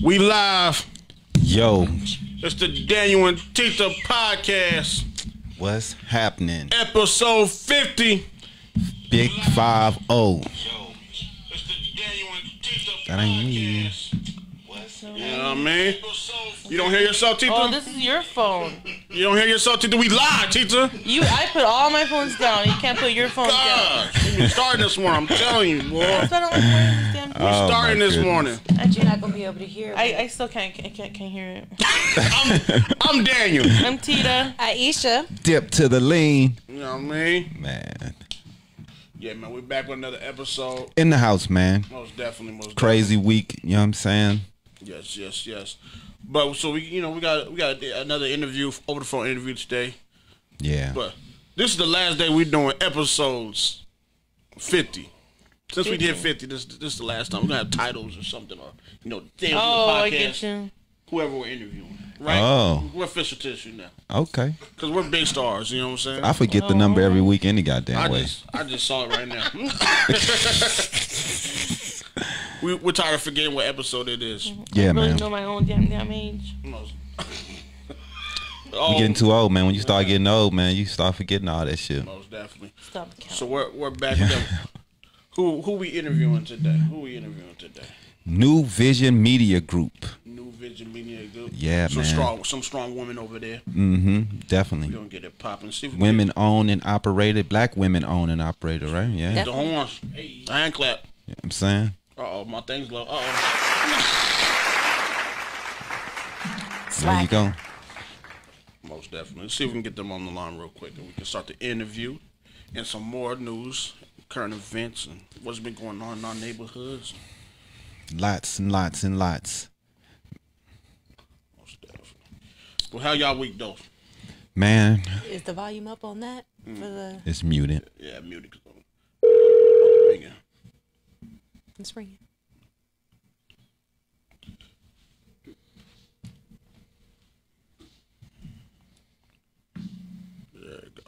We live. Yo. It's the DanYo&Tita podcast. What's happening? Episode 50. Big 5-0. Yo. It's the DanYo&Tita That ain't me. podcast. You know what I mean? You don't hear yourself, Tita? Oh, this is your phone. You don't hear yourself, Tita? We live, Tita. I put all my phones down. You can't put your phone down. We starting this morning. I'm telling you, boy. So I don't like wearing this damn thing. We starting this morning. You're not gonna be able to hear it. I still can't hear it. I'm Daniel. I'm Tita. Aisha. Dip to the lean. You know what I mean? Man. Yeah, man. We're back with another episode. In the house, man. Most definitely. Crazy week, you know what I'm saying? Yes. But so we got another interview, over the phone interview today. Yeah. But this is the last day we're doing episodes 50. Since we did 50, this is the last time. We're gonna have titles or something, or things Oh, the podcast. I get you. Whoever we're interviewing, right? Oh. We're official tissue now. Okay. Cause we're big stars, you know what I'm saying? I forget the number every week any goddamn way. I just saw it right now. We're tired of forgetting what episode it is. Yeah, I really man. know my own damn age. We getting too old, man. When you start getting old, man, you start forgetting all that shit. Most definitely. Stop the count. So we're back with them. Who we interviewing today? NUVYSION Media Group. NUVYSION Media Group. Yeah, man. Some strong women over there. Definitely. We're gonna get it popping. Women owned and operated. Black women owned and operated, right? Yeah. The horns. Hey, hand clap. You know what I'm saying? Uh-oh, my thing's low. There you go. Most definitely. Let's see if we can get them on the line real quick, and we can start the interview and some more news, current events, and what's been going on in our neighborhoods. Lots and lots and lots. Most definitely. Well, how y'all week though? Man, Is the volume up on that? For the it's muted. Yeah, music. It's ringing. There you go.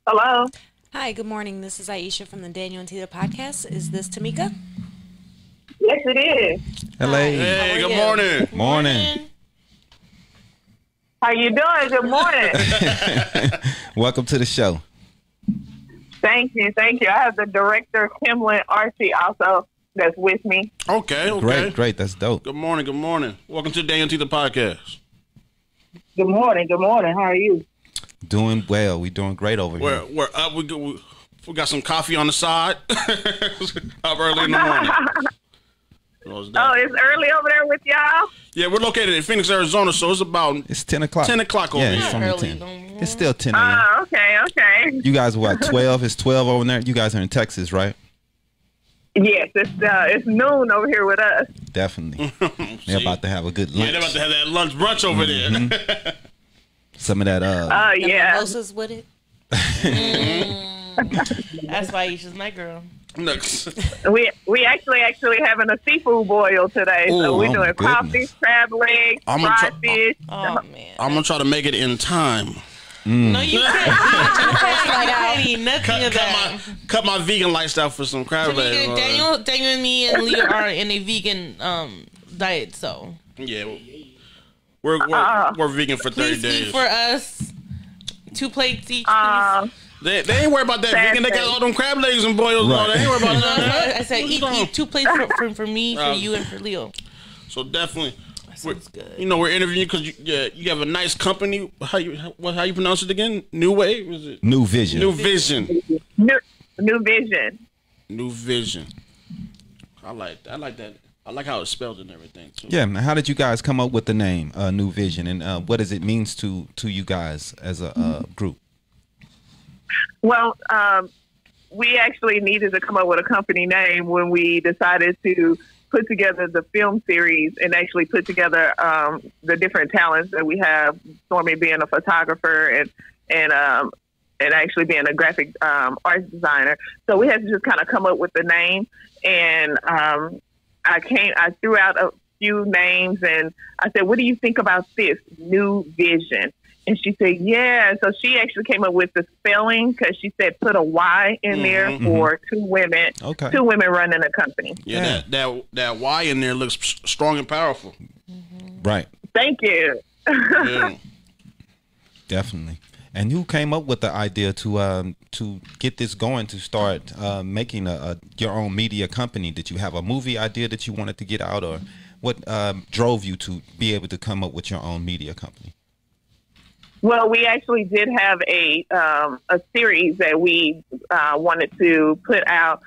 Hello. Hi, good morning. This is Aisha from the DanYo&Tita podcast. Is this Tamika? Yes, it is. Hello. Hey, good you? morning. Morning. How you doing? Good morning. Welcome to the show. Thank you. I have the director, Kimlin Archie, also that's with me. Okay. Great. That's dope. Good morning. Welcome to the DanYo&Tita podcast. Good morning. How are you? Doing well. We doing great over here. We're up. We got some coffee on the side. Up early in the morning. Oh, it's early over there with y'all? Yeah, we're located in Phoenix, Arizona, so it's about It's 10 o'clock. 10 o'clock over Yeah, here. it's only Early 10. no more. It's still 10 a.m. Okay. You guys what, 12? It's 12 over there? You guys are in Texas, right? Yes, it's noon over here with us. Definitely. They're about to have a good lunch. Yeah, they're about to have that lunch brunch over there. Some of that, The Yeah. mimosas with it? That's why Aisha's my girl. We actually having a seafood boil today, so Ooh, we're oh, doing goodness. crawfish, crab legs, I'm gonna fried fish. Oh man. I'm going to try to make it in time. No, you can't. You can't eat nothing of that. Cut my vegan lifestyle for some crab legs. Daniel and me and Leo are in a vegan diet, so Yeah, we're vegan for 30 please days. eat for us. 2 plates each, please. They ain't worried about that vegan. They got all them crab legs and boils and all that. They ain't worried about that. I said eat 2 plates for me, for you, and for Leo. So definitely, That sounds good. we're interviewing because you have a nice company. How you pronounce it again? New Wave? Is it NUVYSION. NUVYSION? NUVYSION. NUVYSION. I like that. I like how it's spelled and everything too. Yeah, man. How did you guys come up with the name NUVYSION, and what does it mean to you guys as a group? Well, we actually needed to come up with a company name when we decided to put together the film series and actually put together the different talents that we have. Stormy being a photographer and actually being a graphic arts designer. So we had to just kind of come up with the name. And I threw out a few names and I said, "What do you think about this NUVYSION?" And she said, yeah. So she actually came up with the spelling because she said put a Y in there for two women running a company. Yeah, that Y in there looks strong and powerful. Right. Thank you. Yeah. Definitely. And who came up with the idea to get this going, to start making your own media company? Did you have a movie idea that you wanted to get out, or what drove you to be able to come up with your own media company? Well, we actually did have a series that we wanted to put out.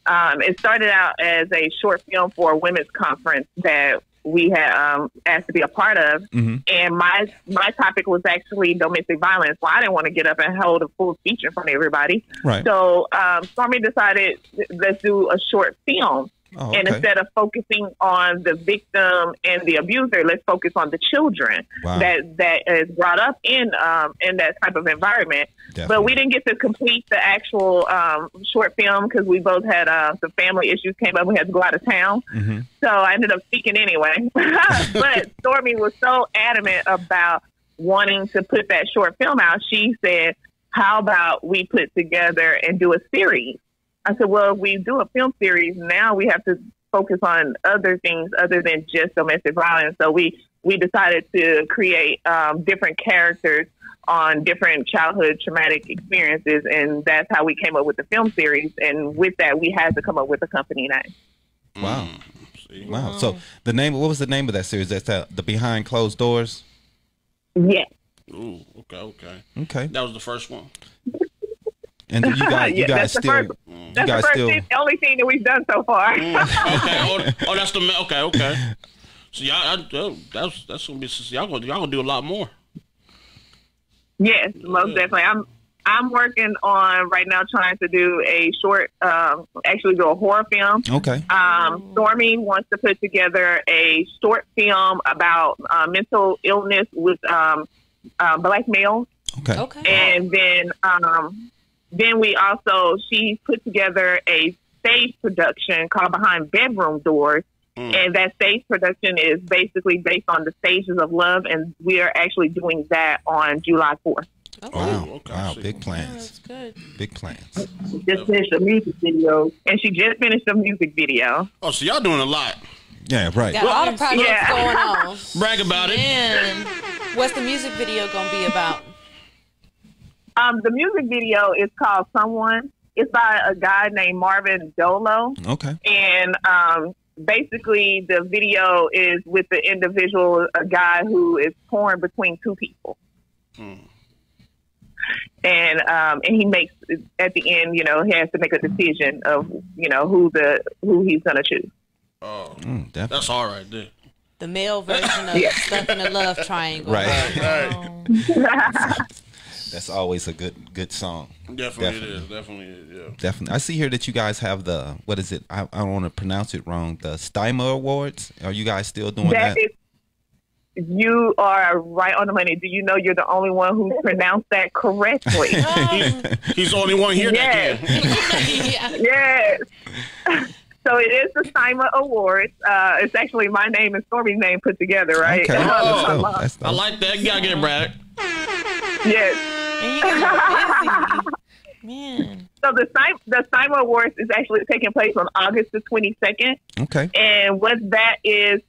It started out as a short film for a women's conference that we had asked to be a part of. And my topic was actually domestic violence. Well, I didn't want to get up and hold a full speech in front of everybody. Right. So Stormy decided, let's do a short film. Oh, and instead of focusing on the victim and the abuser, let's focus on the children that is brought up in that type of environment. Definitely. But we didn't get to complete the actual short film because we both had some family issues came up. We had to go out of town. So I ended up speaking anyway. But Stormy was so adamant about wanting to put that short film out. She said, how about we put together and do a series? I said, well, if we do a film series, now we have to focus on other things other than just domestic violence. So we decided to create different characters on different childhood traumatic experiences, and that's how we came up with the film series. And with that, we had to come up with a company name. Wow. Wow. So what was the name of that series? That's the Behind Closed Doors? Yes. Ooh, okay. That was the first one. And you guys still, the only thing that we've done so far. Okay. Oh, that's the okay. So y'all, that's gonna be y'all gonna do a lot more. Yes, most definitely. I'm working on right now trying to do a short, actually do a horror film. Okay. Stormy wants to put together a short film about mental illness with Black males. Okay. And then she put together a stage production called Behind Bedroom Doors. And that stage production is basically based on the stages of love. And we are actually doing that on July 4th. Wow. Wow. Big plans. That's good. Big plans. Just finished a music video. And she just finished a music video. Oh, so y'all doing a lot. Yeah, right. Got all the projects going on. Brag about it. Man. What's the music video going to be about? The music video is called Someone. It's by a guy named Marvin Dolo. Okay. And basically the video is with the individual, a guy who is torn between two people. And he makes, at the end, he has to make a decision of, who he's going to choose. Oh, that's all right there. The male version of Stuck in a Love Triangle. Right. That's always a good song. Definitely it is. Yeah. Definitely. I see here that you guys have the, what is it? I don't want to pronounce it wrong. The Dymo Awards. Are you guys still doing that? You are right on the money. Do you know you're the only one who pronounced that correctly? He's the only one here that can. Yes. So it is the Dymo Awards. It's actually my name and Stormy's name put together, right? Okay. I like that. You gotta get it, Brad. Yes. And you guys are busy. Man. So the Dymo Awards is actually taking place on August the 22nd. Okay. And what that is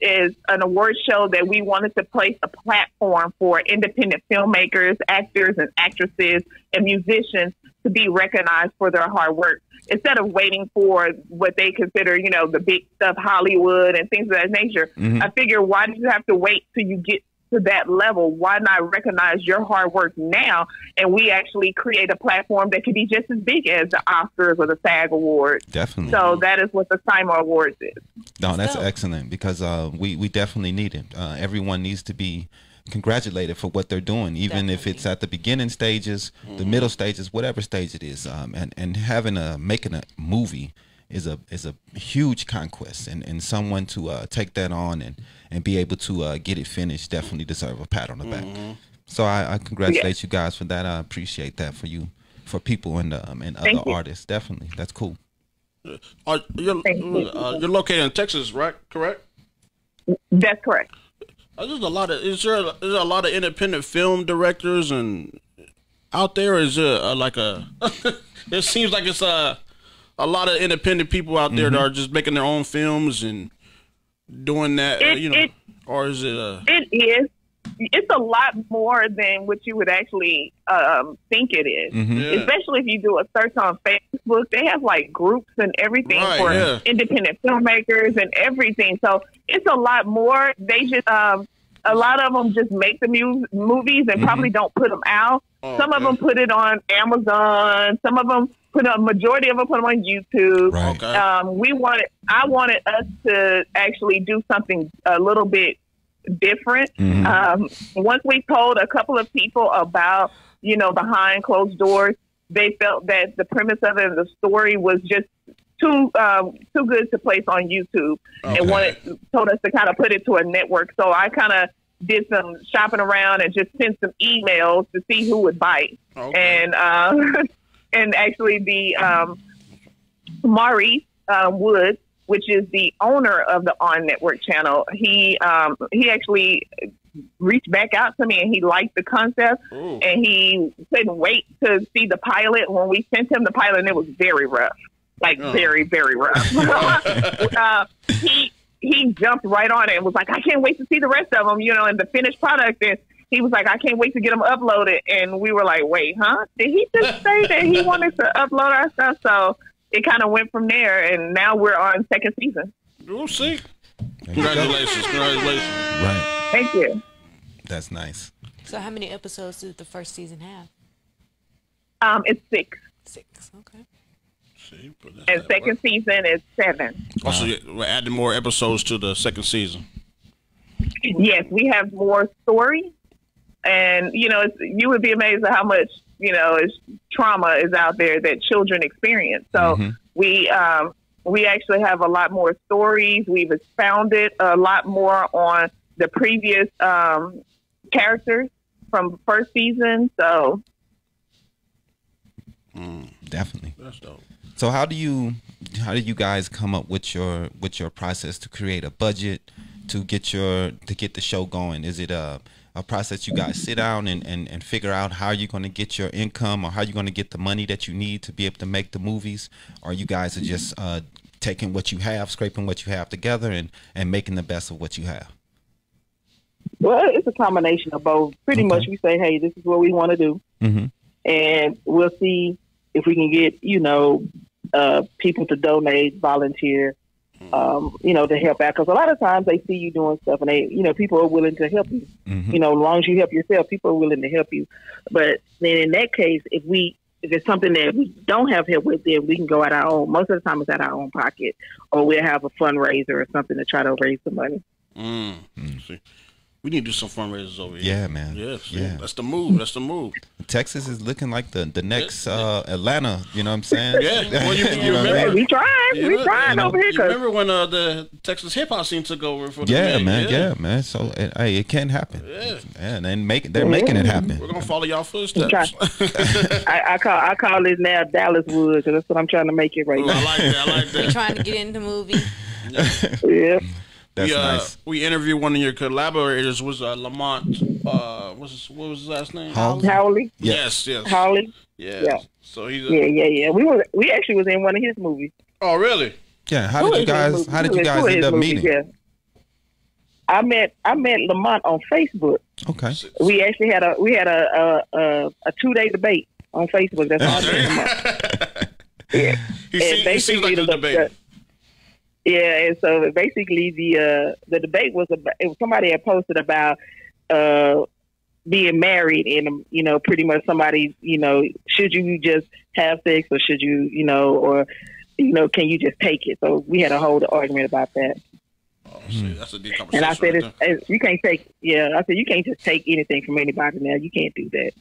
an award show that we wanted to place a platform for independent filmmakers, actors and actresses, and musicians to be recognized for their hard work. Instead of waiting for what they consider, the big stuff, Hollywood and things of that nature, I figure, why do you have to wait till you get to that level? Why not recognize your hard work now? And we actually create a platform that could be just as big as the Oscars or the SAG Awards. Definitely. So that is what the Dymo Awards is. No, that's excellent, because we definitely need it. Everyone needs to be congratulated for what they're doing, even if it's at the beginning stages, the middle stages, whatever stage it is. And making a movie is a huge conquest, and someone to take that on and be able to get it finished definitely deserve a pat on the back. So I congratulate you guys for that. I appreciate that for people and other artists. Definitely, that's cool. You're located in Texas, right? Correct. That's correct. There's a lot of is there a lot of independent film directors and out there? Is there like a? It seems like it's a lot of independent people out there that are just making their own films and doing that. Or is it a? It is. It's a lot more than what you would actually think it is. Yeah. Especially if you do a search on Facebook. They have like groups and everything for independent filmmakers and everything. So it's a lot more. They just a lot of them just make the movies and probably don't put them out. Some of them put it on Amazon. Some of them majority of them put them on YouTube. Right. I wanted us to actually do something a little bit different. Once we told a couple of people about, behind closed doors, they felt that the premise of it and the story was just too good to place on YouTube, and told us to kind of put it to a network. So I kind of did some shopping around and just sent some emails to see who would bite. And actually the Maurice Woods, which is the owner of the On Network channel, he actually reached back out to me and he liked the concept. Ooh. And he couldn't wait to see the pilot. When we sent him the pilot, and it was very rough, very, very rough. He jumped right on it and was like, I can't wait to see the rest of them, and the finished product. And he was like, I can't wait to get them uploaded. And we were like, wait, huh? Did he just say that he wanted to upload our stuff? So it kind of went from there, and now we're on second season. We'll see. Congratulations. Right. Thank you. That's nice. So how many episodes did the first season have? It's 6. 6, okay. See, and second season is 7. Also, we're adding more episodes to the second season. Yes, we have more story, and you would be amazed at how much trauma is out there that children experience. So we actually have a lot more stories. We've expounded a lot more on the previous characters from first season. So definitely, that's dope. So how do you guys come up with your process to create a budget to get the show going? Is it a process you guys sit down and figure out how you're going to get your income, or how you're going to get the money that you need to be able to make the movies? Or you guys are just taking what you have, scraping what you have together, and making the best of what you have? Well, it's a combination of both. Pretty much we say, hey, this is what we want to do. And we'll see if we can get, people to donate, volunteer, to help out. Because a lot of times they see you doing stuff and they, people are willing to help you. As long as you help yourself, people are willing to help you. But then in that case, if it's something that we don't have help with, then we can go at our own. Most of the time it's at our own pocket, or we'll have a fundraiser or something to try to raise some money. See. We need to do some fundraisers over here. Yeah, man. Yeah. That's the move. Texas is looking like the next Atlanta. You know what I'm saying? Yeah. Well, you remember? We trying over here. You remember when the Texas hip hop scene took over for the Yeah, man. So it can happen. Yeah. And they're making it happen. We're gonna follow y'all footsteps. I call it now Dallas Woods, because that's what I'm trying to make it right now. I like that. We're trying to get in the movie. Yeah. That's nice. We interviewed one of your collaborators. Was Lamont? What was his last name? Howley. Yes. Howley. Yeah. So he's yeah. We actually was in one of his movies. Oh, really? Yeah. How did you guys end up meeting? Yeah. I met Lamont on Facebook. Okay. We actually had a 2-day debate on Facebook. That's all I met. Yeah. He seems like a debater. Yeah, and so basically the debate was about, somebody had posted about being married, and pretty much somebody, should you just have sex, or should you, or can you just take it? So we had a whole argument about that. Oh, shit, that's a deep conversation. And I said, you can't take. Yeah, I said you can't just take anything from anybody now. You can't do that.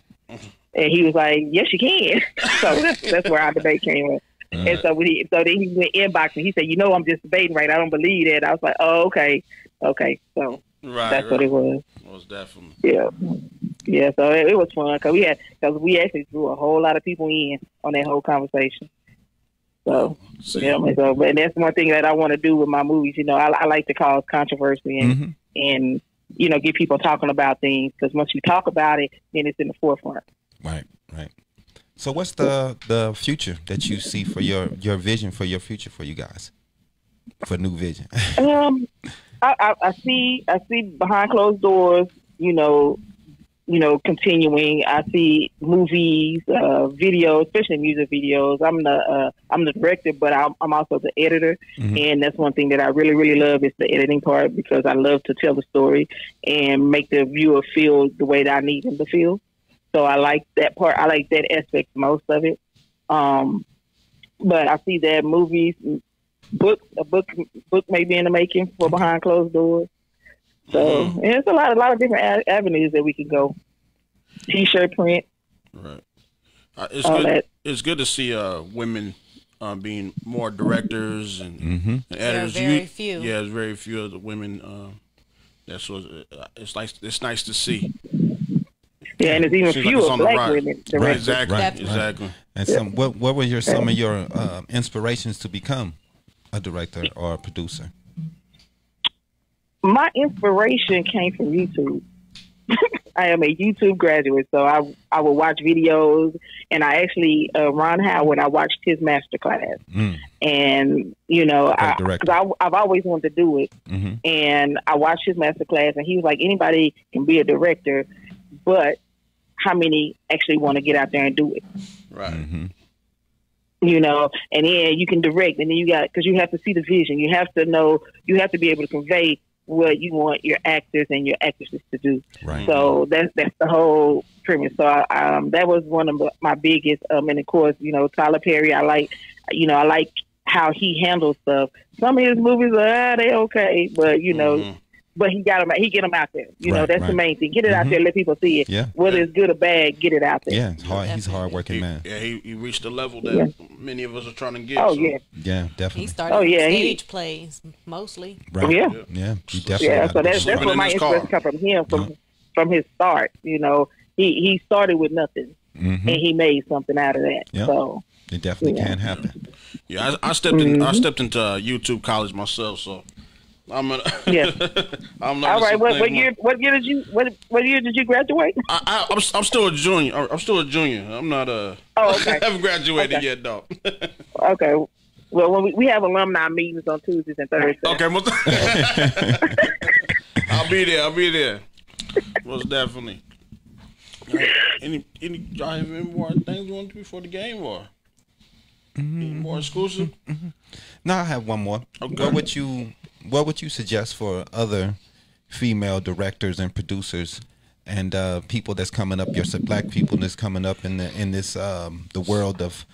And he was like, yes, you can. So that's where our debate came in. And so then he went inboxing. He said, I'm just debating, right? I don't believe that. I was like, oh, okay. So that's what it was. Most definitely. Yeah. So it was fun because we actually drew a whole lot of people in on that whole conversation. So and that's one thing that I want to do with my movies. I like to cause controversy and get people talking about things, because once you talk about it, then it's in the forefront. Right. So what's the future that you see for your vision for your future for you guys, for New Vision? I see behind closed doors, continuing. I see movies, videos, especially music videos. I'm the director, but I'm also the editor, and that's one thing that I really, really love is the editing part, because I love to tell the story and make the viewer feel the way that I need them to feel. So I like that part. I like that aspect most of it. But I see that movies, a book may be in the making for behind closed doors. So and it's a lot of different avenues that we can go. T-shirt print. Right. It's good to see women being more directors and editors. There are very few. Yeah, there's very few of the women. That's what it's nice to see. Yeah, and it's even fewer black women directors. Right, exactly. And what were some of your inspirations to become a director or a producer? My inspiration came from YouTube. I am a YouTube graduate, so I would watch videos, and I actually Ron Howard, I watched his masterclass, and I've always wanted to do it, and I watched his masterclass, and he was like, anybody can be a director, but how many actually want to get out there and do it? Right. And then you can direct, and then because you have to see the vision, you have to know, you have to be able to convey what you want your actors and your actresses to do. Right. So that's the whole premise. So that was one of my biggest. And of course, Tyler Perry. I like how he handles stuff. Some of his movies are they okay, but but he get them out there. That's the main thing. Get it out there, let people see it. Yeah. Whether it's good or bad, get it out there. Yeah, it's hard. He's a hard-working man. Yeah, he reached the level that many of us are trying to get. Oh, so. yeah. Yeah, definitely. He started stage plays, mostly. Right. Yeah. He definitely. Yeah, so that's where my inspiration come from him, from his start. He started with nothing, and he made something out of that. Yep. So it definitely can happen. Yeah, I stepped into YouTube college myself, so I'm all right. What year did you graduate? I'm still a junior. I'm not Oh, okay. I haven't graduated yet, though. Okay. Well, when we have alumni meetings on Tuesdays and Thursdays. Okay. Well, I'll be there. Most definitely. Any y'all have any more things you want to do before the game, or any more exclusive? No, I have one more. Okay. What would you suggest for other female directors and producers and people that's coming up, black people that's coming up in this the world of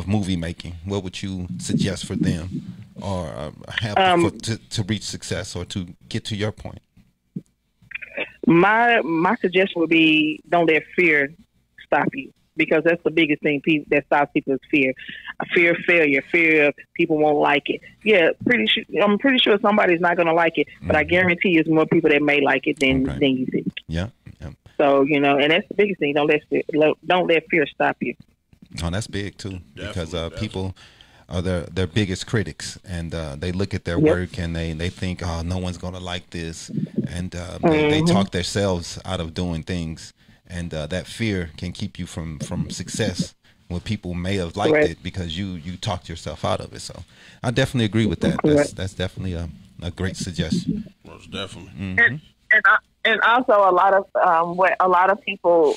movie making? What would you suggest for them, or have to reach success or to get to your point? My suggestion would be, don't let fear stop you, because that's the biggest thing that stops people is fear. Fear of failure, fear of people won't like it. Yeah, I'm pretty sure somebody's not going to like it, but I guarantee there's more people that may like it than you think. Yeah. So and that's the biggest thing. Don't let fear stop you. Oh, that's big too, because people are their biggest critics, and they look at their work and they think, oh, no one's going to like this, and they talk themselves out of doing things. And that fear can keep you from success when people may have liked it because you talked yourself out of it. So I definitely agree with that. That's definitely a great suggestion. Most definitely. And also a lot of what a lot of people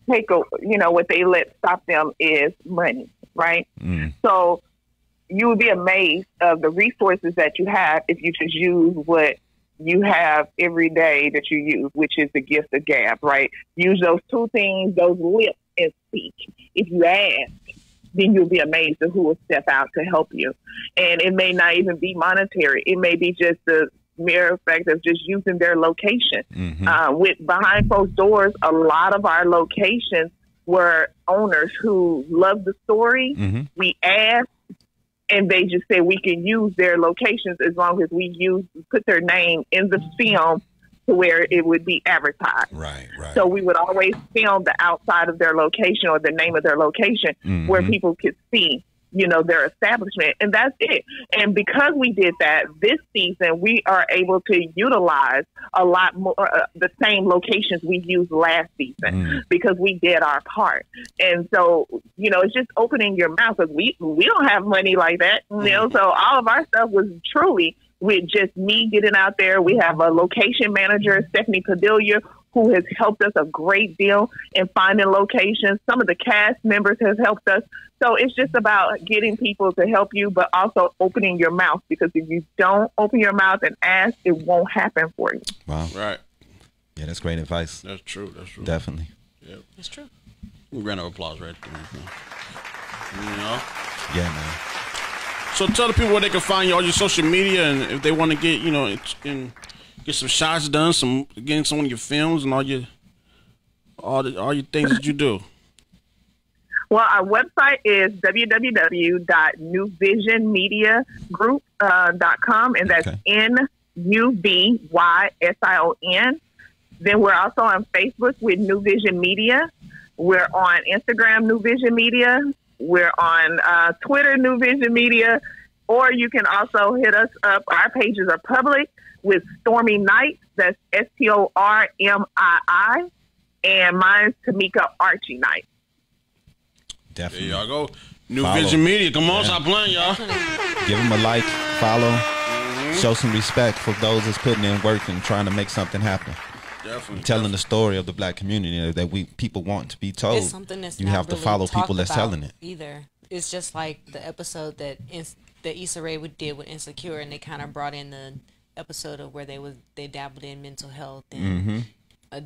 take, what they let stop them is money, right? So you would be amazed of the resources that you have if you just use what you have every day that you use, which is the gift of gab, right? Use those two things, those lips, and speak. If you ask, then you'll be amazed at who will step out to help you. And it may not even be monetary. It may be just the mere fact of just using their location. With behind closed doors, a lot of our locations were owners who loved the story. We asked, and they just said we can use their locations as long as we put their name in the film to where it would be advertised. Right. So we would always film the outside of their location or the name of their location where people could see their establishment, and that's it. And because we did that this season, we are able to utilize a lot more the same locations we used last season because we did our part. And so, it's just opening your mouth, because we don't have money like that, so all of our stuff was truly with just me getting out there. We have a location manager, Stephanie Padilla, who has helped us a great deal in finding locations. Some of the cast members have helped us. So it's just about getting people to help you, but also opening your mouth, because if you don't open your mouth and ask, it won't happen for you. Wow. Right. Yeah, that's great advice. That's true. That's true. Definitely. Yeah. That's true. We ran out of applause right there. Yeah, man. So tell the people where they can find you on your social media, and if they want to get, and get some shots done, getting some of your films and all your things that you do. Well, our website is www.NUVYSIONmediagroup.com, and that's NUVYSION. Then we're also on Facebook with New Vision Media. We're on Instagram, New Vision Media. We're on Twitter, New Vision Media. Or you can also hit us up. Our pages are public with Stormy Knight. That's STORMII. And mine's Tamika Archie Knight. Definitely. There y'all go. New Follow. Vision Media. Come on, stop playing, y'all. Give them a like, follow, show some respect for those that's putting in work and trying to make something happen. Definitely. Telling the story of the black community that people want to be told. It's something that's you not have to really follow talked people that's about telling it. either. It's just like the episode that Issa Rae did with Insecure, and they kind of brought in the episode of where they dabbled in mental health and a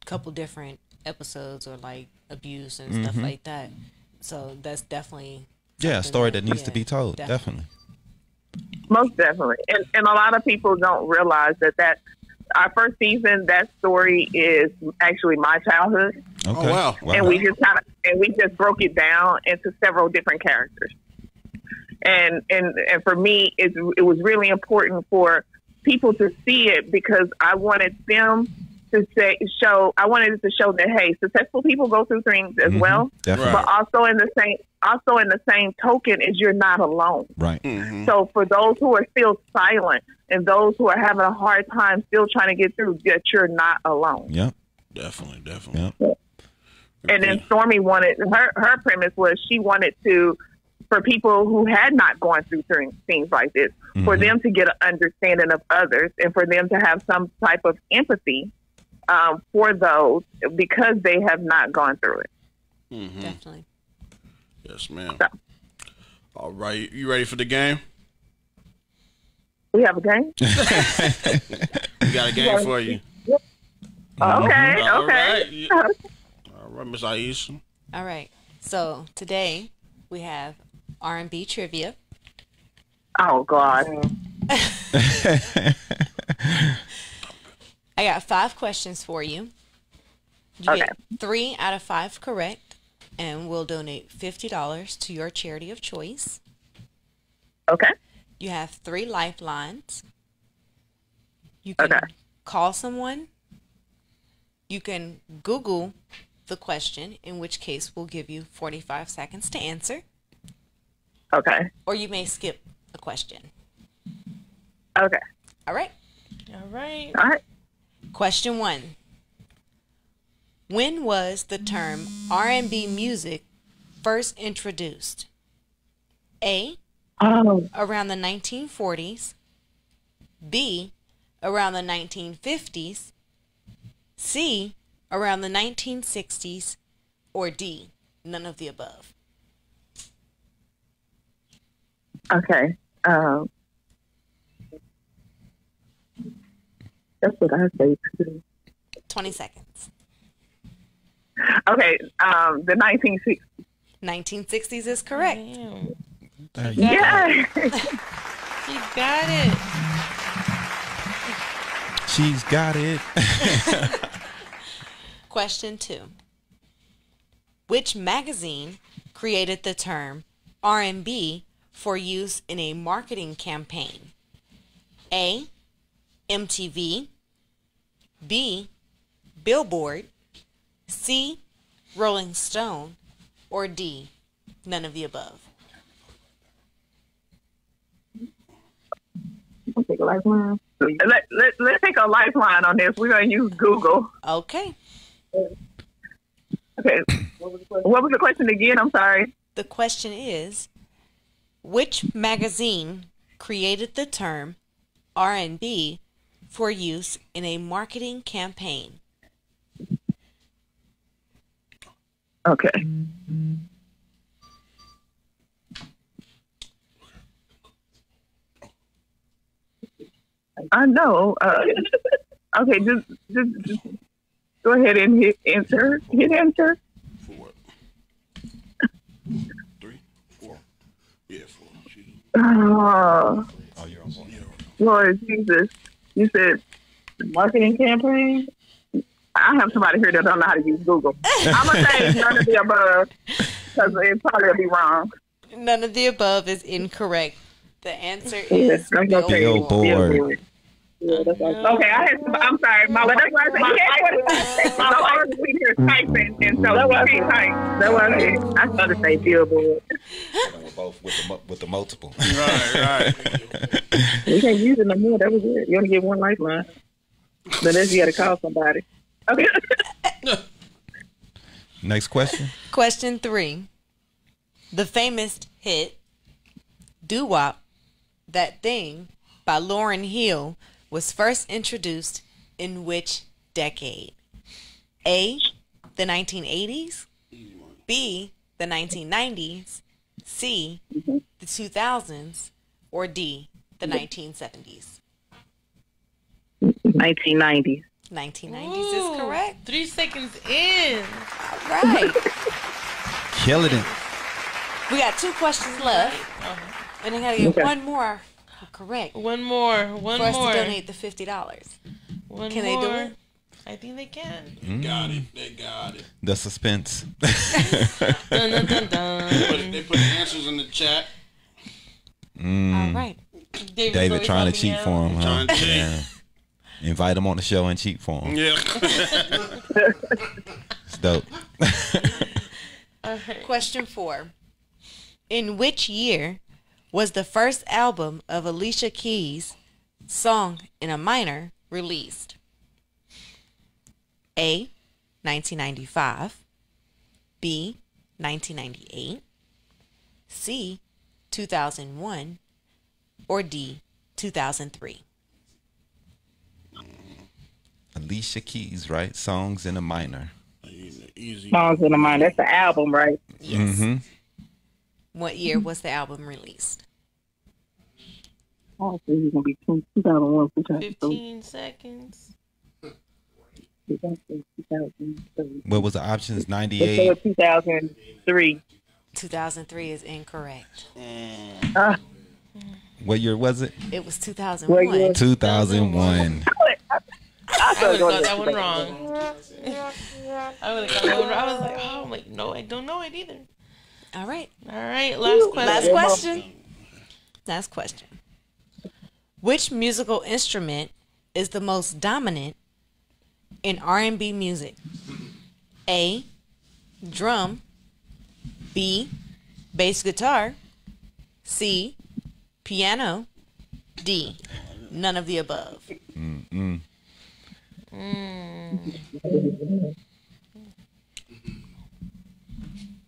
couple different episodes, or like abuse and stuff like that. So that's definitely a story that needs to be told. Definitely. Most definitely. And a lot of people don't realize that our first season, that story is actually my childhood. Okay. Oh, wow. And we just broke it down into several different characters. And for me, it was really important for people to see it, because I wanted them to show that, hey, successful people go through things as well, Definitely. but also in the same token is you're not alone. Right. So for those who are still silent and those who are having a hard time still trying to get through, that you're not alone. Yep. Definitely. Yep. And then Stormy wanted, her premise was she wanted for people who had not gone through things like this, for them to get an understanding of others, and for them to have some type of empathy for those, because they have not gone through it. Definitely. Yes, ma'am. So. All right. You ready for the game? We have a game? We got a game for you. Okay. All Okay. right. All right, Miss Aisha. All right. So today we have R&B trivia. Oh, God. I got 5 questions for you. You get 3 out of 5 correct, and we'll donate $50 to your charity of choice. Okay. You have 3 lifelines. You can call someone. You can Google the question, in which case we'll give you 45 seconds to answer. Okay. Or you may skip the question. Okay. All right. All right. All right. Question 1. When was the term R&B music first introduced? A, around the 1940s. B, around the 1950s. C, around the 1960s. Or D, none of the above. Okay. That's what I say too. 20 seconds. Okay. The 1960s. 1960s is correct. Damn. Yeah. You got it. She's got it. Question 2. Which magazine created the term R&B for use in a marketing campaign? A, MTV. B, Billboard. C, Rolling Stone. Or D, none of the above. Let's take a lifeline. Let's take a lifeline on this. We're going to use Google. Okay. Okay. What was the question again? I'm sorry. The question is, which magazine created the term R&B for use in a marketing campaign? Okay. I know. Okay, just go ahead and hit enter. Hit enter. 4. 3, 4. Yeah, 4. Oh, you're on board. Lord Jesus. You said Marketing campaign? I have somebody here that don't know how to use Google. I'm going to say none of the above because it probably will be wrong. None of the above is incorrect. The answer Yes, is okay. Billboard. Yeah, that's right. Okay, I'm sorry. My wife is here typing, and so we can't type. That's what I said. I started to say billboard. Both with the multiple. Right. You can't use it no more. That was it. You only get one lifeline. Unless you got to call somebody. Okay. Next question. Question 3. The famous hit Doo-Wop, That Thing by Lauryn Hill was first introduced in which decade? A, the 1980s, B, the 1990s, C, the 2000s, or D, the 1970s? 1990s. 1990s is correct. 3 seconds in. All right. Killing it. We got 2 questions left. And I gotta get one more correct One more. for us to donate the $50. One Can more. they do it? I think they can. They got it. The suspense. Dun, dun, dun, dun. They put the answers in the chat. All right. David trying to cheat for him. Huh? Trying to cheat. Yeah. Invite him on the show and cheat for him. Yeah. It's dope. Question 4. In which year was the first album of Alicia Keys, Song in a Minor, released? A, 1995, B, 1998, C, 2001, or D, 2003? Alicia Keys, right? Songs in a Minor. Easy. Songs in the Mind. That's the album, right? Yes. Mm-hmm. What year was the album released? Oh, so it's going to be 2001. 15 seconds. 2003. What was the options? Let's go 98. with 2003. 2003 is incorrect. What year was it? It was What 2001. year? 2001. I would have got that one wrong. I would have got that one wrong. I was like, oh, wait, no, I don't know it either. All right. All right, last question. Last question. Last question. Which musical instrument is the most dominant in R&B music? A, drum, B, bass guitar, C, piano, D, none of the above. Mm-mm.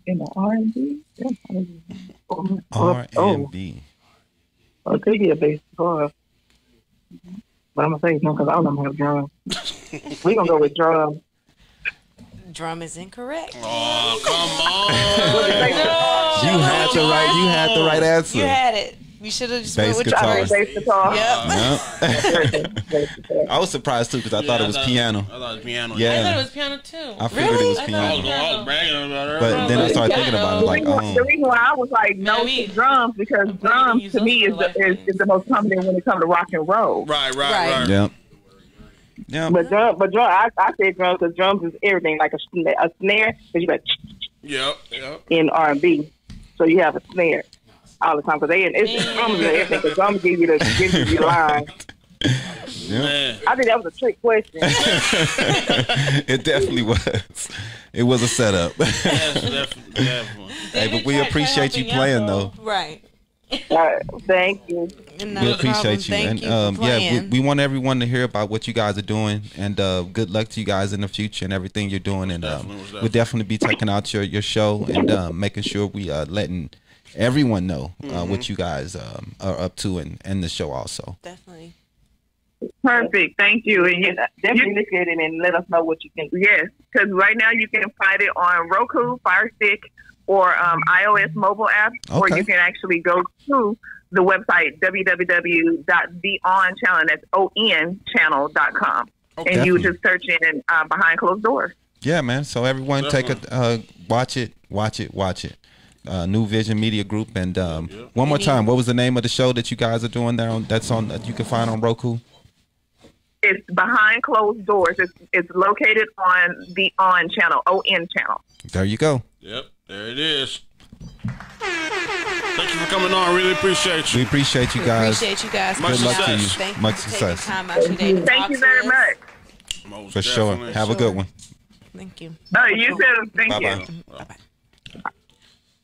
In the R&B? R&B. I'll take you a bass guitar. But I'm going to say no because I don't know how to drum. We're going to go with drum. Drum is incorrect. Oh, come on. You had the right answer. You had it. You should have just Bass went with guitar. drum. Bass guitar. Yep. I was surprised too because I thought it was piano. I thought it was piano. I thought it Yeah, was piano too. I figured it was I thought piano. it was I was bragging about her. But then I started thinking about it, like, The oh, reason why I was like no Maybe. to drums because drums to me is the most common when it comes to rock and roll. Right. yeah, yeah. But drum, I said drums because drums is everything, like a snare, because you like Yep. in R&B, so you have a snare all the time because it's drums and everything. Because drums give you the line. Man. I think that was a trick question. It definitely was. It was a setup. That's definitely. Hey, but we appreciate you playing though. Right. Thank you. We appreciate you. Thank And you for playing. we want everyone to hear about what you guys are doing, and good luck to you guys in the future and everything you're doing. And we'll definitely be checking out your show and making sure we letting everyone know what you guys are up to and the show also. Definitely. Perfect. Thank you. And Definitely look at it and let us know what you think. yes, because right now you can find it on Roku, Fire Stick, or iOS mobile app, or Okay. you can actually go to the website www.theonchannel, that's onchannel.com, and you just search in Behind Closed Doors. Yeah, man. So everyone take a watch it. New Vision Media Group, and one more time, what was the name of the show that you guys are doing there? That's on that you can find on Roku. It's Behind Closed Doors. It's located on the On channel, ON channel. There you go. Yep, there it is. Thank you for coming on. Really appreciate you. We appreciate you guys. Appreciate you guys. Much coming success. out. you. Thank Much you for success. taking time out your day to Thank talk you to very us. much. Most For sure. definitely. Have a good one. Thank you. You too. Thank Bye you. bye.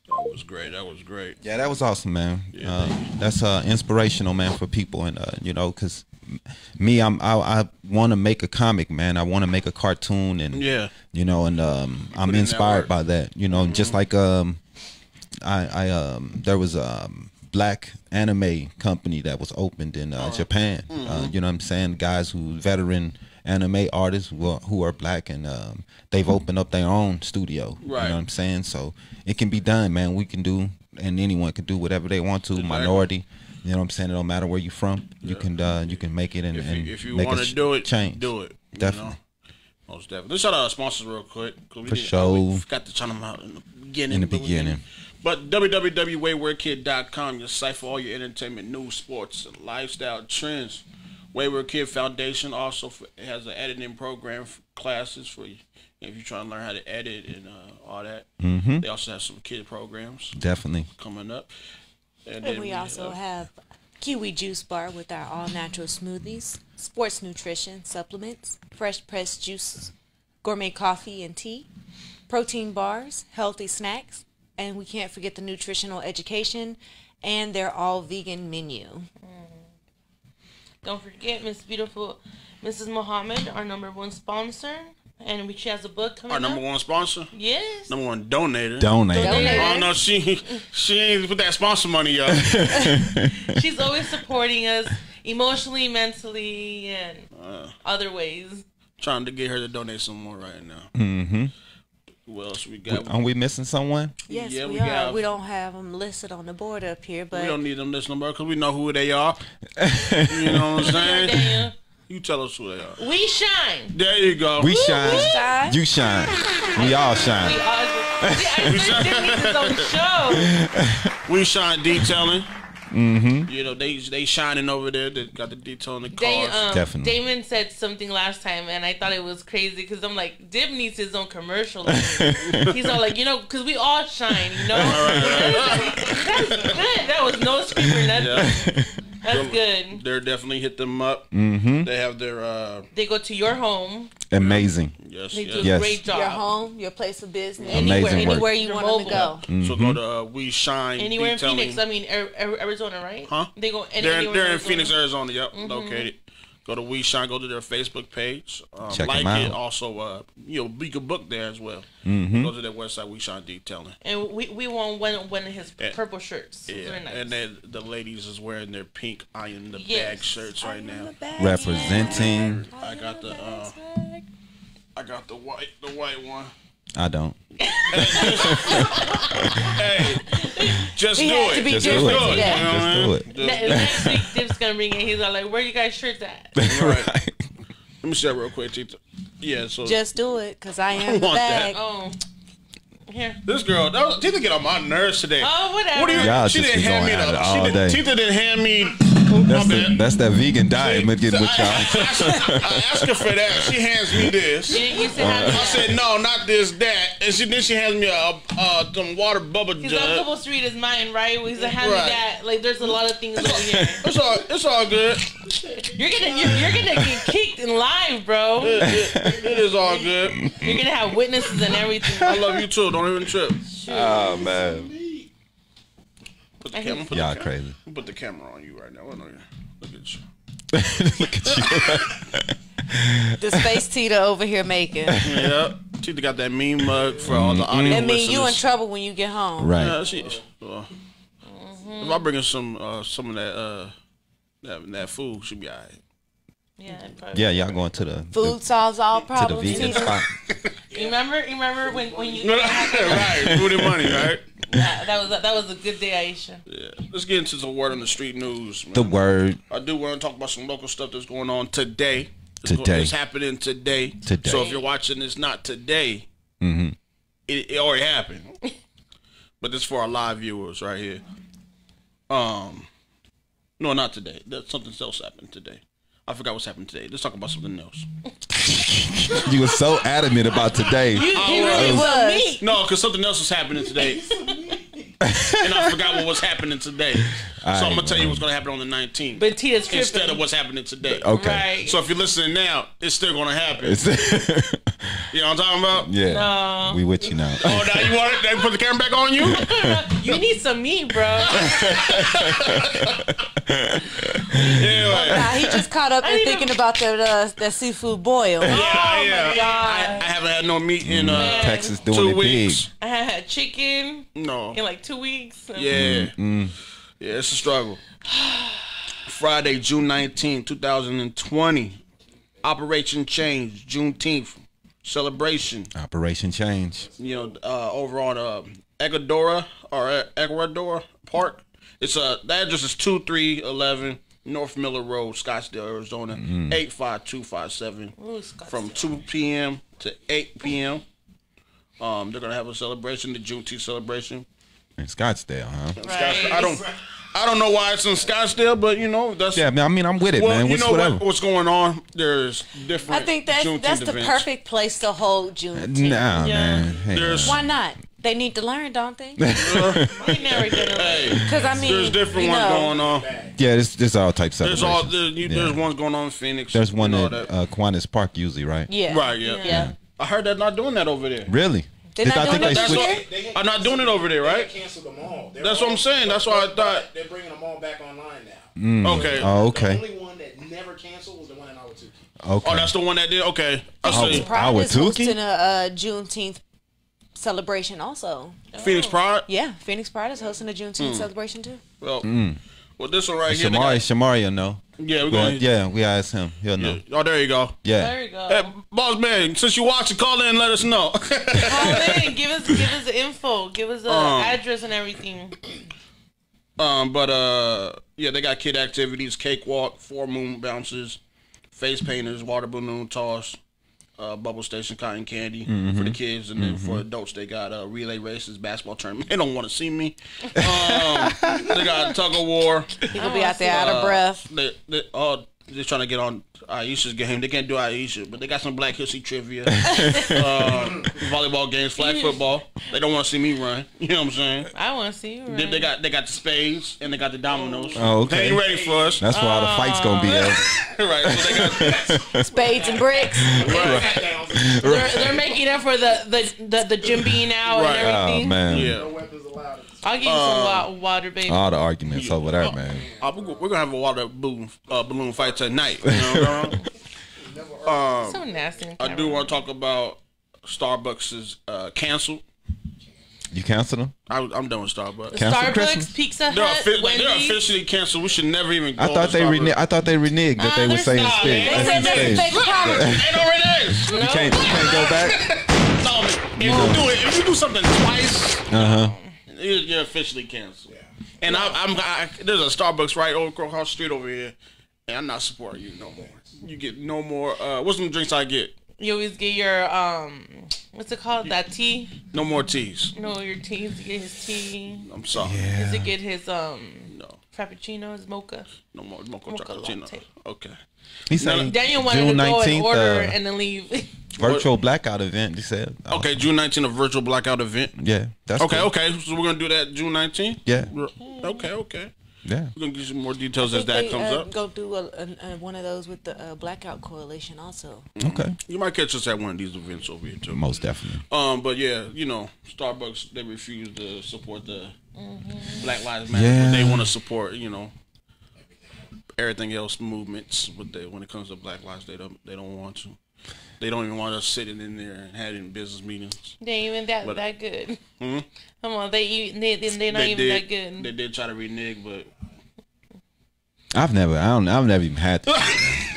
That was great. That was great. Yeah, that was awesome, man. Yeah. That's inspirational, man, for people, and you know, because me, I want to make a comic, man. I want to make a cartoon, and Yeah. you know, and I'm inspired by that. You know, just like there was a black anime company that was opened in Japan. You know what I'm saying? Guys who veteran anime artists who are black, and they've opened up their own studio. Right. You know what I'm saying? So it can be done, man. We can do, and anyone can do whatever they want to. Minority. You know what I'm saying? It don't matter where you're from. You can make it and If you make want to do it, change. do it. You Definitely. know? Most definitely. Let's shout out our sponsors real quick. For sure. We forgot to shout them out in the beginning. But www.waywardkid.com, your site for all your entertainment, news, sports, and lifestyle trends. Wayward Kid Foundation also has an editing program for classes for you if you're trying to learn how to edit and all that. Mm-hmm. They also have some kid programs Definitely. coming up. And we also have Kiwi Juice Bar with our all-natural smoothies, sports nutrition supplements, fresh pressed juice, gourmet coffee and tea, protein bars, healthy snacks, and we can't forget the nutritional education and their all-vegan menu. Don't forget Miss Beautiful Mrs. Muhammad, our #1 sponsor, and she has a book coming Our up. #1 sponsor, Yes. #1 donator. Donate. Oh no, she ain't put that sponsor money up. She's always supporting us emotionally, mentally, and other ways. Trying to get her to donate some more right now. Mm-hmm. Who else we got? Are we missing someone? Yes, Yeah, we we are. got- We don't have them listed on the board up here, but We don't need them this number because we know who they are. You know what I'm saying? Daniel. You tell us who they are. We shine. There you go. We shine. shine. You shine. We all We shine. are. See, I said Jim needs his own show. We shine detailing. Mm-hmm. You know, they shining over there. They got the detail in the They, cars. Definitely. Damon said something last time, and I thought it was crazy because I'm like, Dib needs his own commercial. He's all like, because we all shine, That's good. That was no screamer, nothing. Yeah. That's good. They're definitely hit them up. Mm-hmm. They have their They go to your home. Amazing. yes, They do yes. a Yes. great job. your home, your place of business, Amazing work. anywhere you Your want them to mobile. go. So go to We Shine Anywhere in Detailing. Phoenix. I mean, Arizona, right? Huh? They go. They're in Arizona. Phoenix, Arizona. Yep, located. Go to We Shine. Go to their Facebook page. Check like them out. it. Also, you can book there as well. Mm-hmm. Go to their website. We Shine Detailing. And we won one of his purple shirts. It was Yeah, very nice. and then the ladies is wearing their pink iron in the Yes. bag shirts right now. Representing. I got the white one. I don't. Hey, just He do had to it. be Just different do it. today. You know what I Just do mean? it. Next week, Dip's gonna bring it. He's all like, "Where you guys shirts at?" Right. Let me see that real quick, Tita. Yeah, so Just do it, cause I am the want that. bag. Oh, here. this girl, Tita get on my nerves today. Oh, whatever. What do you? Y'all She just didn't be hand me going at it the. all day. Tita didn't hand me. That's that vegan diet been getting with I y'all. asked her for that. She hands me this. You said I said no, not this, that, and then she hands me some water bubble He's jug. on Couple Street is mine, right? He's like, hand me Right. that. Like, there's a lot of things over here. It's all good. You're gonna get kicked in live, bro. It is all good. You're gonna have witnesses and everything. I love you too. Don't even trip. Oh man. Put the camera. Y'all crazy. Put the camera on you right now. Look at you. Look at you. The space Tita over here making. Yeah. Tita got that mean mug for all the audio That mean listeners. you in trouble when you get home. Right. Yeah, if I bring her some of that food, she'll be all right. Yeah, y'all going to the Food solves all to the problems. vegan Tita. spot. You remember when you Right, food and money, right? yeah, that was a good day, Aisha. Yeah. Let's get into some word on the street news. Man. The word. I do want to talk about some local stuff that's going on today. Today. It's happening today. Today. So if you're watching this not today, it already happened. But this is for our live viewers right here. No, not today. There's something else happened today. I forgot what's happened today. Let's talk about something else. You were so adamant about today. He really was. No, because something else was happening today. And I forgot what was happening today. So I'm going to tell you what's going to happen on the 19th. But Tita's tripping. Instead of what's happening today. Okay. Right. So if you're listening now, it's still going to happen. It's- You know what I'm talking about? yeah. No. We with you now. Oh, now you want it? They put the camera back on you? You need some meat, bro. Anyway. Nah, he just caught up and thinking about that seafood boil. Oh my God. I haven't had no meat in Texas doing 2 it weeks. I had chicken No. in like 2 weeks. Yeah. Yeah, it's a struggle. Friday, June 19, 2020. Operation Change, Juneteenth celebration. Operation Change. You know, over on Ecuador Park. It's the address is 2311 North Miller Road, Scottsdale, Arizona, 85257. From 2 p.m. to 8 p.m. They're gonna have a celebration, the Juneteenth celebration. In Scottsdale, huh? Right. I don't know why it's in Scottsdale, but you know that's. Yeah, I mean, I'm with it, Well, man. you What's know whatever. what's going on. There's different. I think that's Juneteenth the events. perfect place to hold Juneteenth. Nah, Yeah. man. Hey, There's- Why not? They need to learn, don't they? We never did it. Hey, Because I mean, there's different you ones know, going on. yeah, there's all types of There's celebrations. there's ones going on in Phoenix. There's one and all at that. Kiwanis Park usually, right? Yeah. Right. Yeah. Yeah. I heard they're not doing that over there. Really? They're not I doing think it they this switched. year? I'm not doing it over there, right? They canceled them all. That's what I'm saying. That's why I thought. They're bringing them all back online now. Okay. Oh, The okay. only one that never canceled was the one in Awatuki. Okay. Oh, that's the one that did. Okay. I Oh. see. Pride is Awatuki? hosting a Juneteenth celebration also. Phoenix Pride. Yeah, Phoenix Pride is hosting a Juneteenth celebration too. Well, this one right here. they Shamari, will know. Yeah, we're Well, going. yeah, we asked him. He'll know. Oh, there you go. Yeah. There you go. Hey, Boss Man, since you watching, call in and let us know. Call in, give us the info, give us the address and everything. Yeah, they got kid activities, cakewalk, 4 moon bounces, face painters, water balloon toss, bubble station, cotton candy for the kids, and then for adults they got relay races, basketball tournament. They don't want to see me. They got tug of war. He gonna be out there out of breath. They're trying to get on Aisha's game. They can't do Aisha, but they got some Black History trivia, volleyball games, flag football. They don't want to see me run. You know what I'm saying? I want to see you. Right? They got the spades and they got the dominoes. Oh, okay. They ain't ready for us. That's where all the fights gonna be at. Right. So they got Spades and bricks. They're making up for the gym being out Right. and Oh everything. man. yeah. No weapons allowed. I'll give you some water, baby. All the arguments over there, man. We're gonna have a water balloon fight tonight. You know? So nasty. I do want to talk about Starbucks is canceled. You canceled them? I'm done with Starbucks. Cancel Starbucks, Christmas? Pizza They're, Hut, they're Wendy's. officially canceled. We should never even go I thought to they Starbucks. I thought they reneged that they were they're saying not. stage. They said they Stage. fake apology. Ain't no renegades. You can't go back. No, if you do something twice, you're officially canceled. And there's a Starbucks right across the street over here, and I'm not supporting you no more. You get no more. What's some drinks I get? You always get your what's it called? That tea? No more teas. No, your teas. You get his tea. I'm sorry. Does it get his No. frappuccino, his mocha? No more mocha Mocha cappuccino. latte. Okay. He said Daniel wanted June to go and 19th, order and then leave. virtual blackout event. He said. Oh, Okay, June 19th, a virtual blackout event. Yeah, that's Okay, cool. okay. So we're gonna do that June 19th. Yeah. Okay, okay. Yeah. We're gonna get you more details I as think that comes up. Go do one of those with the Blackout Coalition also. Okay. You might catch us at one of these events over here too. Most definitely. But yeah, Starbucks, they refuse to support the Black Lives Matter, Yeah. but they want to support everything else movements. But when it comes to Black Lives, they don't want to. They don't even want us sitting in there and having business meetings. They ain't even that good. Hmm? Come on, they're not even that good. They did try to renege, but I've never even had this,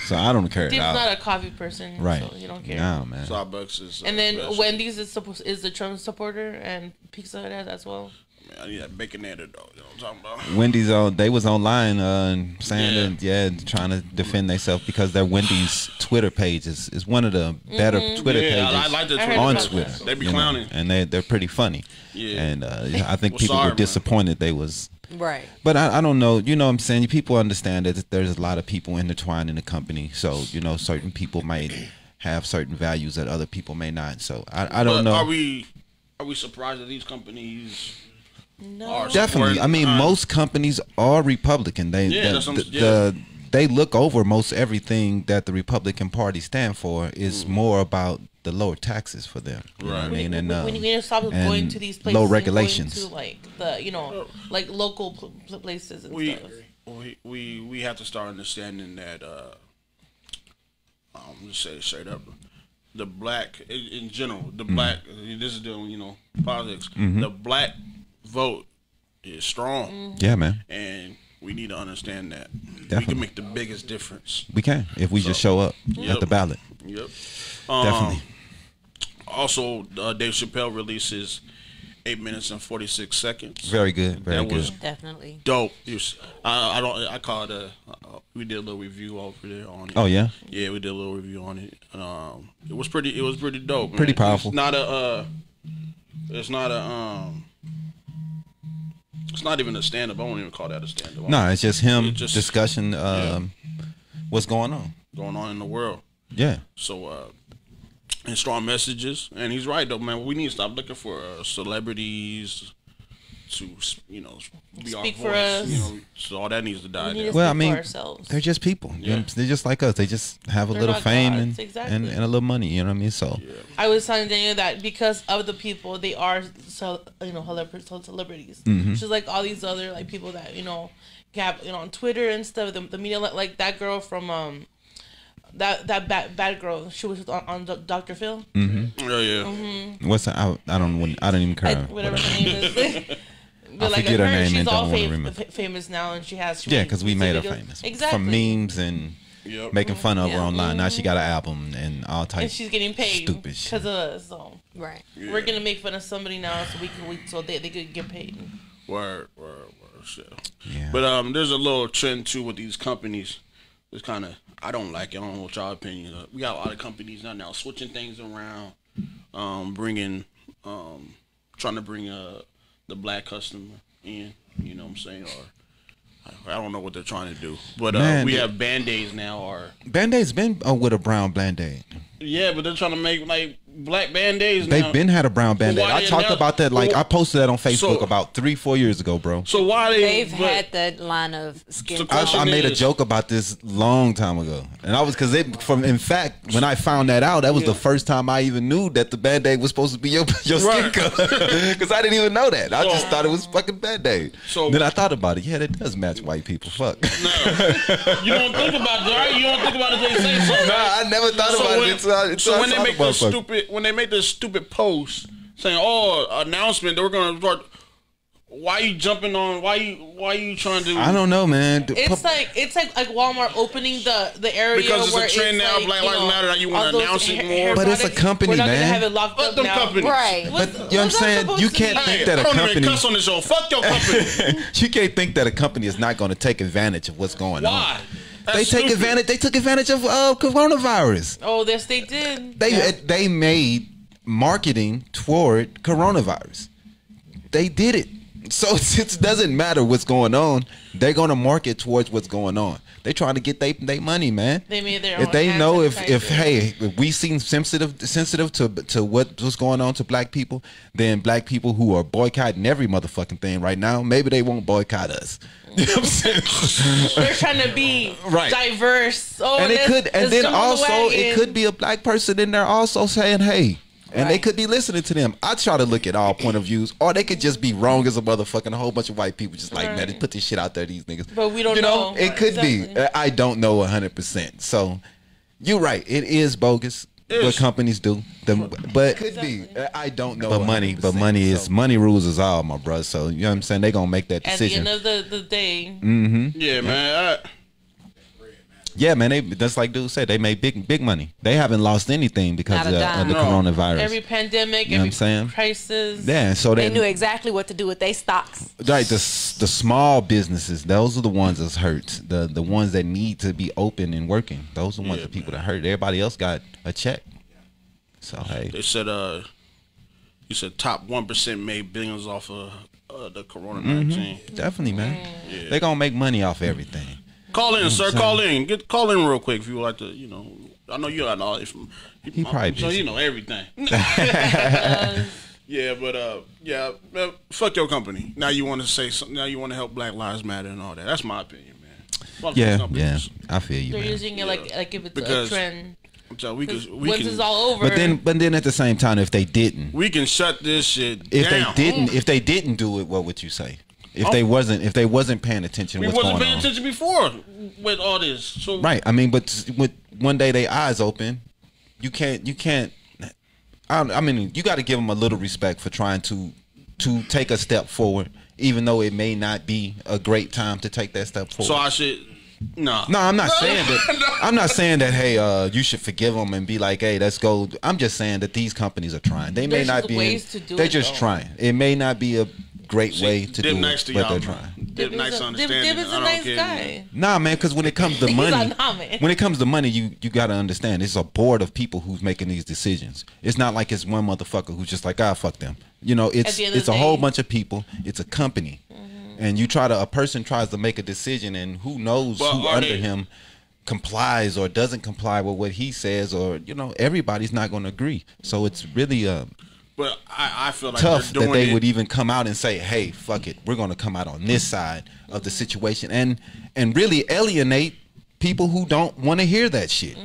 so I don't care. Dib's not a coffee person, Right. so you don't care. No, man. Starbucks is. And then best. Wendy's is the Trump supporter, and Pizza Hut as well. Man, I need that baconator though. You know what I'm talking about? Wendy's they was online saying that trying to defend themselves because their Wendy's Twitter page is one of the better Twitter pages I like the Twitter on pages. Twitter. They be clowning. and they're pretty funny. Yeah. And I think Well, people sorry, were man. disappointed they was. Right. But I don't know. You know what I'm saying? People understand that there's a lot of people intertwined in the company. So, certain people might have certain values that other people may not. So I don't know. Are we surprised that these companies No. are Definitely. supporting- I mean, most companies are Republican. They look over most everything that the Republican Party stand for is more about the lower taxes for them. You know what I mean? And we need to stop going and to these places. low and regulations. going to like the like local places and we stuff. we have to start understanding that I'm just say it straight up, the black in general, the black, this is the politics, the black vote is strong. Yeah, man. And we need to understand that we Definitely. can make the biggest difference. We can if we just show up at the ballot. Yep. Definitely. Also, Dave Chappelle releases 8 minutes and 46 seconds. Very good. Very That good. was Definitely. dope. I call it we did a little review over there on it. Oh yeah. Yeah, we did a little review on it. It was pretty dope. Man. Pretty powerful. It's not even a stand up. I won't even call that a stand up. No, it's just him It's just- discussing what's going on. going on in the world. Yeah. So and strong messages. And he's right though, man. We need to stop looking for celebrities to be our Speak voice. for us. So all that needs to die We need down. to Well, I speak mean, for ourselves. they're just people. You know, Yeah. they're just like us. They just have a They're little not fame gods, exactly. and a little money. You know what I mean? So I was telling Daniel that because of the people, they are celebrities. Mm-hmm. Just like all these other like people that have on Twitter and stuff. The media like that girl from that bad girl. She was on Dr. Phil. Oh yeah. what's that? I don't even care. Whatever her name is. But I forget her name she's and all don't wanna remember. famous now, and she has Yeah, because we made her videos. famous Exactly. from memes and Yep. making fun of her Yeah. online. Now she got an album and all types. And she's getting paid stupid shit. because of us. So Right. we're gonna make fun of somebody now, so they could get paid. Word, shit. Yeah. But there's a little trend too with these companies. It's kind of I don't like it. I don't know what y'all opinion. We got a lot of companies now switching things around, trying to bring the black customer in. You know what I'm saying? Or I don't know what they're trying to do. But Man, we have Band-Aids now. Or Band-Aid's been with a brown Band-Aid. yeah, but they're trying to make like black Band-Aids now. They've been had a brown Band-Aid. Why I they talked now- about that. Like I posted that on Facebook So- about 3-4 years ago, bro. So why They've but- had that line of skin The tone. question I made a is- joke about this long time ago, and I was in fact, when I found that out, that was the first time I even knew that the Band-Aid was supposed to be your skin Right. color, because I didn't even know that. I just thought it was fucking Band-Aid. So- Then I thought about it. Yeah, that does match white people. Fuck. No. You don't think about it, right? You don't think about it until they say something. Nah, right? I never thought So about when- it until So I when they saw make the this motherfucker. stupid post saying, "Oh, announcement that we're gonna start," why you jumping on? Why you trying to? I don't know, man. It's like Walmart opening the area Because it's a where trend now, like, Black Lives Matter, that you wanna all those announce it hair more. But it's a products, company, we're not man. Gonna have it locked Fuck up them now. companies. Right. What's- But you know what I'm what's that saying? supposed You to can't be? think Hey, that I a don't company. even cuss on the show. Fuck your company. You can't think that a company is not going to take advantage of what's going Why? on. They took advantage of coronavirus. Oh, yes, they did. They made marketing toward coronavirus. They did it. So it doesn't matter what's going on. They're gonna market towards what's going on. They trying to get they money, man. They made their If own they know if advertising. if we seem sensitive to what's going on to black people, then black people who are boycotting every motherfucking thing right now, maybe they won't boycott us. You know what I'm saying? They're trying to be diverse. Oh, And it could, and let's then jump on the also it wagon. could be a black person in there also saying, "Hey," and they could be listening to them. I try to look at all point of views, or they could just be wrong as a motherfucking a whole bunch of white people just like, man, just put this shit out there, these niggas. But we don't you know. know. It could be. Exactly. I don't know 100%. So you're right. It is bogus. What companies do, but could be. I don't know. But money rules is all, my brother. So you know what I'm saying. They gonna make that At the decision. end of the day, Yeah, man. Yeah, man. That's like dude said. They made big money. They haven't lost anything because Not of a the dime. coronavirus. every pandemic, You know what every I'm saying? crisis. Yeah, so They knew exactly what to do with their stocks. right. The small businesses, those are the ones that's hurt. The ones that need to be open and working. Those are the ones that people that hurt. Everybody else got a check. So hey, They said you said top 1% made billions off of the Corona-19. definitely, man. They gonna make money off everything. Call in, sir. Call in. Call in real quick if you would like to. You know, I know you got all. He probably so busy. you know everything. Yeah, but fuck your company. Now you want to say something. Now you want to help Black Lives Matter and all that. That's my opinion, man. Fuck those Yeah, companies. I feel you, They're man. using it like if it's Because- a trend. So we Once can it's all over, But then at the same time, if they didn't, we can shut this shit if down. if they didn't do it, what would you say? If they wasn't paying attention, We what's wasn't going paying on? attention before with all this. So Right. I mean, but with one day they eyes open, you can't. I mean, you got to give them a little respect for trying to take a step forward, even though it may not be a great time to take that step forward. So I should. No, I'm not saying that. I'm not saying that. Hey, you should forgive them and be like, hey, let's go. I'm just saying that these companies are trying. They may There's not just be. ways to do they're it, just though. trying. It may not be a great way to do Dip it, next to but y'all, they're man. trying. Dip nice understanding. Dib is I a don't nice care, guy. man. Nah, man, because when it comes to He's money, like, nah, man. when it comes to money, you got to understand it's a board of people who's making these decisions. It's not like it's one motherfucker who's just like, fuck them. You know, it's the end of it's a the whole day- bunch of people. It's a company, and a person tries to make a decision, and who knows But who are under they- him complies or doesn't comply with what he says, or everybody's not going to agree. So it's really But I feel like tough they're doing that they it. would even come out and say, hey, fuck it, we're going to come out on this side of the situation and really alienate people who don't want to hear that shit.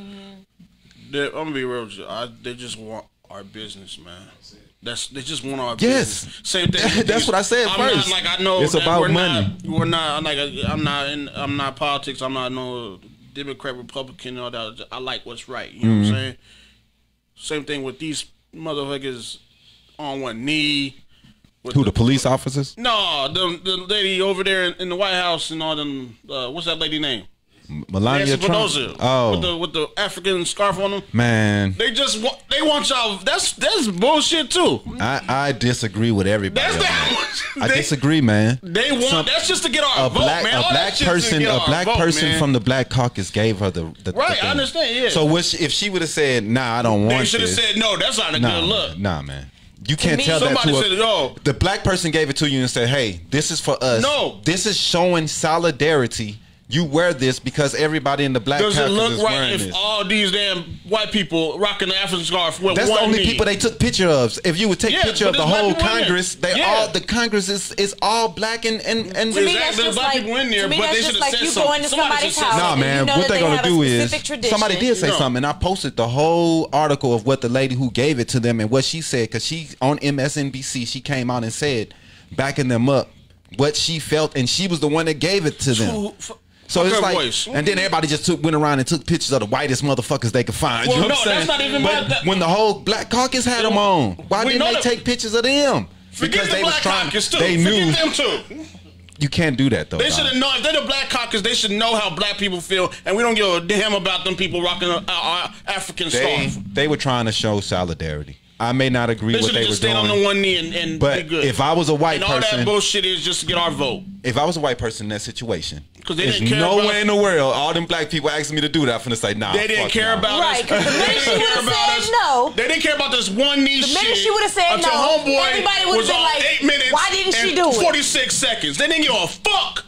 I'm gonna be real with you. They just want our business, man. They just want our Yes. business. Same thing. That's what I said I'm first. Not, like I know It's that about we're money. We're not like I'm not politics. I'm not no Democrat, Republican, all that. I like what's right. You know what I'm saying? Same thing with these motherfuckers on one knee. With Who, the police officers? No, the lady over there in the White House and all them. What's that lady name? Melania Nancy Trump? Pelosi. Oh, With the African scarf on them. man. They want y'all. That's bullshit too. I disagree with everybody. That's on that. that. I disagree, man. They want. That's just to get our A vote, black, man. a All that black shit to person, get a our black vote, person man. from the Black Caucus gave her the Right, thing. I understand, yeah. So if she would have said, "Nah, I don't They want should have this," said no. That's not a good look. nah, man. You can't me, tell that Somebody to said, "Yo, the black person gave it to you and said, "Hey, this is for us. No. This is showing solidarity. You wear this because everybody in the Black does it Caucus look is right wearing if this." all these damn white people rocking the African scarf with That's one the only knee? people they took picture of. If you would take Yeah, picture but of the there's black whole people in there. Congress, Yeah. the Congress is all black and To me, Exactly. that's There's just black like, people in there, to me, but that's they just should've like said you something. going to Somebody somebody's should say house. Nah, and man. you know What that they're they gonna have a do is specific tradition. somebody did say No. something. And I posted the whole article of what the lady who gave it to them and what she said, because she on MSNBC she came out and said, backing them up, what she felt, and she was the one that gave it to them. So it's her like, voice. and then everybody just went around and took pictures of the whitest motherfuckers they could find. Well, you know no, what I'm that's saying? not even But about that. when the whole Black Caucus had them on, why We didn't know they that- take pictures of them? Forget the Black Caucus too. They knew Forget them too. you can't do that though. They dog. should have known. If they're the Black Caucus, they should know how black people feel, and we don't give a damn about them people rocking our African scarf. They were trying to show solidarity. I may not agree They what should they have were just stayed on the doing. one knee and But be good. if I was a white and all that person, bullshit is just to get our vote. if I was a white person in that situation, 'Cause they there's didn't care no about- way in the world all them black people asking me to do that. I'm finna say, nah. They didn't fuck care nah. about Right, us. 'cause the They minute didn't she care would've about said us. no- They didn't care about this one knee shit. The minute she would've said until no, homeboy everybody would've was been on like, 8 minutes. why didn't she and do it? 46 seconds. They didn't give a fuck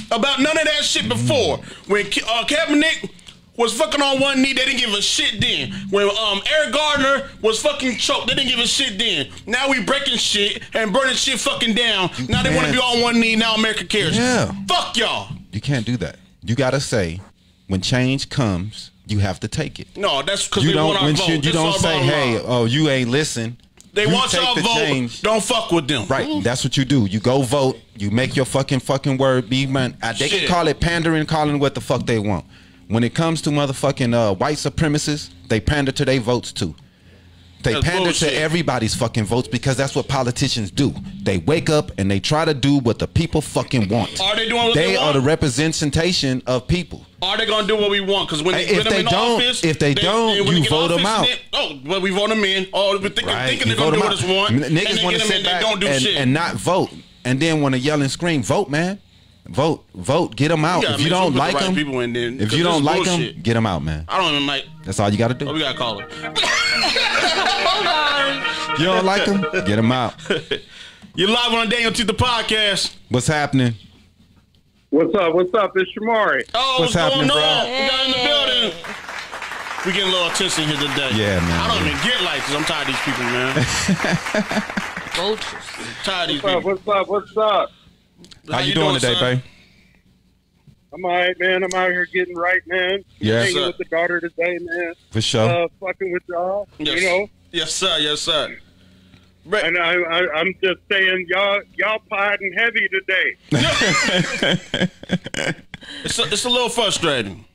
about none of that shit before. When Kaepernick was fucking on one knee, they didn't give a shit then. When Eric Gardner was fucking choked, they didn't give a shit then. Now we breaking shit and burning shit fucking down. Now they want to be on one knee. Now America cares. Yeah. Fuck y'all. You can't do that. You gotta say, when change comes, you have to take it. No, that's because You they want don't. our When vote. you This don't all say, about hey, love. oh, you ain't listen. They You want take y'all the vote. change. Don't fuck with them. Right, that's what you do. You go vote. You make your fucking word be man. They Shit. can call it pandering, calling it what the fuck they want. When it comes to motherfucking white supremacists, they pander to their votes too. They That's pander bullshit. to everybody's fucking votes because that's what politicians do. They wake up and they try to do what the people fucking want. Are they doing what they They are want? the representation of people. Are they gonna do what we want? Because when they If put them they in don't- office, if they don't, when you get vote 'em office, out. Oh, well, we vote them in. Oh, we're thinking Right? they're You gonna vote do 'em what us out. want. and Niggas they want get to 'em in, sit they back don't do shit. and not vote, and then want to yell and scream, vote, man. Vote, get them out. gotta If you make sure don't we put the like right them, people in there, if 'cause you this don't is like them, bullshit. get them out, man. I don't even like. That's all you got to Oh, we do. gotta call her. Hold on. You don't like them, get them out. You're live on the DanYo&Tita podcast. What's happening? What's up? What's up? It's Shamari. Oh, What's what's going happening, bro? on? We got in the building. We getting a little attention here today. Yeah, man. I don't even get like this. I'm tired of these people, man. Vultures. I'm tired of these What's up? people. What's up? What's up? How you doing today, son? babe? I'm all right, man. I'm out here getting right, man. Yeah. Hanging sir. with the daughter today, man. For sure. Fucking with y'all, Yes. you know. Yes, sir. Yes, sir. Right. And I'm just saying, y'all potting heavy today. It's a little frustrating.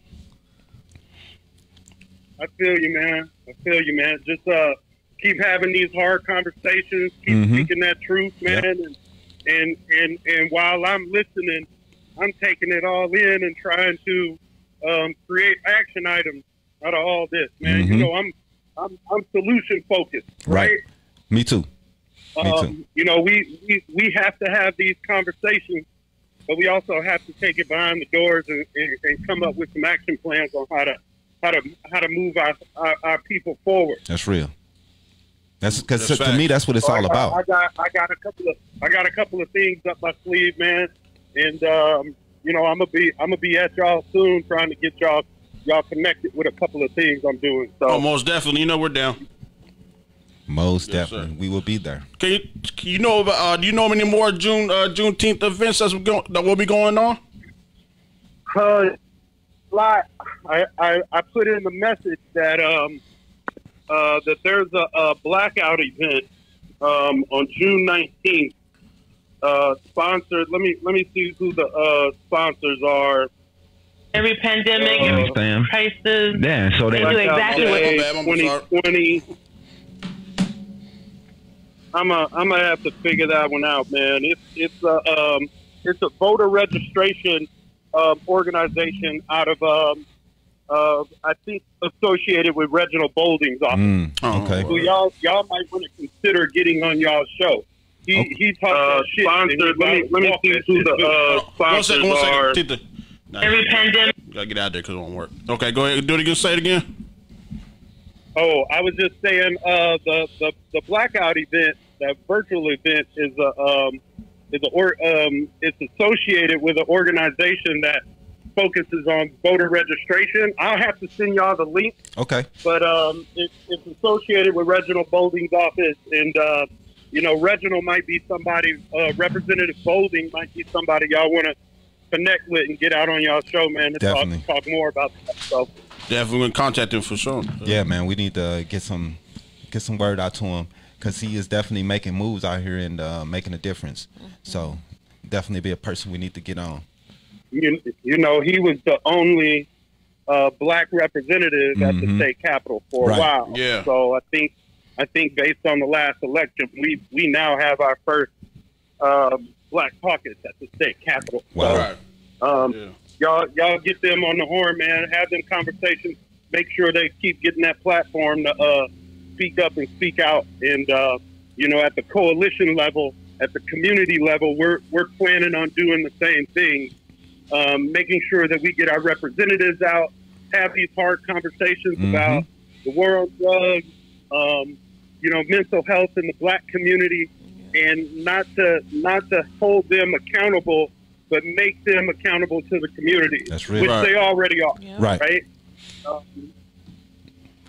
I feel you, man. Just keep having these hard conversations. Keep speaking that truth, man. Yep. And while I'm listening, I'm taking it all in and trying to create action items out of all this, man. You know, I'm solution focused, right? Me too. Me too. You know, we have to have these conversations, but we also have to take it behind the doors and come up with some action plans on how to move our people forward. That's real. That's because That's to fact. me, that's what it's all about. I got a couple of things up my sleeve, man, and you know, I'm gonna be at y'all soon, trying to get y'all connected with a couple of things I'm doing. So Oh, most definitely. You know we're down. Most Yes, definitely, sir. we will be there. Can you know about? Do you know any more Juneteenth events that will be going on? like I put in the message that that there's a blackout event on June 19th. Sponsored. Let me see who the sponsors are. Every pandemic, every crisis. Yeah, so They do exactly what Day My bad, I'm sorry. 2020. I'm gonna have to figure that one out, man. It's a voter registration organization out of I think associated with Reginald Boulding's office. Okay. So y'all might want to consider getting on y'all's show. He talks shit. Sponsored. Let me see who the sponsors one are. second. Tita. Nah, every pandemic. gotta get out there because it won't work. Okay, go ahead. Do it again. Say it again. Oh, I was just saying the blackout event, that virtual event, it's associated with an organization that focuses on voter registration. I'll have to send y'all the link, Okay. but it's associated with Reginald Boulding's office, and you know, Reginald might be somebody. Representative Boulding might be somebody y'all want to connect with and get out on y'all show, man. To Definitely. talk more about that stuff. Definitely gonna contact him for sure. Yeah, man, we need to get some word out to him because he is definitely making moves out here and making a difference. So definitely be a person we need to get on. You know, he was the only black representative at the state capitol for a Right. while. Yeah. So I think based on the last election, we now have our first black caucus at the state capitol. Wow. Right. So, y'all get them on the horn, man. Have them conversations. Make sure they keep getting that platform to speak up and speak out. And you know, at the coalition level, at the community level, we're planning on doing the same thing, making sure that we get our representatives out, have these hard conversations about the war on drugs, you know, mental health in the Black community, and not to hold them accountable, but make them accountable to the community, That's real. which Right. they already are. Yeah. Right.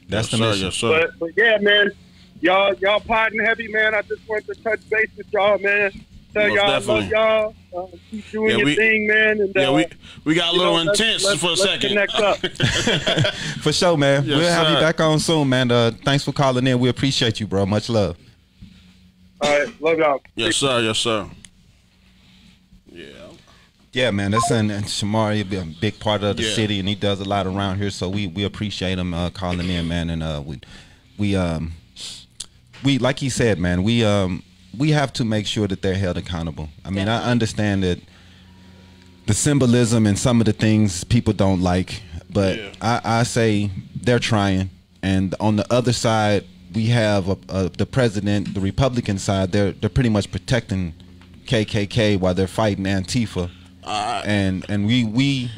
That's the mission. Yes, sir. But yeah, man, y'all podding heavy, man. I just wanted to touch base with y'all, man. Tell Most y'all I definitely. love y'all. Keep doing Yeah, your thing, man. And Yeah, we got a little let's- intense let's- for a let's second. Connect up. For sure, man. Yes, we'll have you sir. back on soon, man. Thanks for calling in. We appreciate you, bro. Much love. All right, love y'all. Yes, sir. Yes, sir. Yeah. Yeah, man. That's and Shamari a big part of the Yeah. city, and he does a lot around here. So we appreciate him calling in, man. And we like he said, man. We have to make sure that they're held accountable. I mean, I understand that the symbolism and some of the things people don't like, but Yeah. I say they're trying. And on the other side, we have the president, the Republican side. They're pretty much protecting KKK while they're fighting Antifa, and we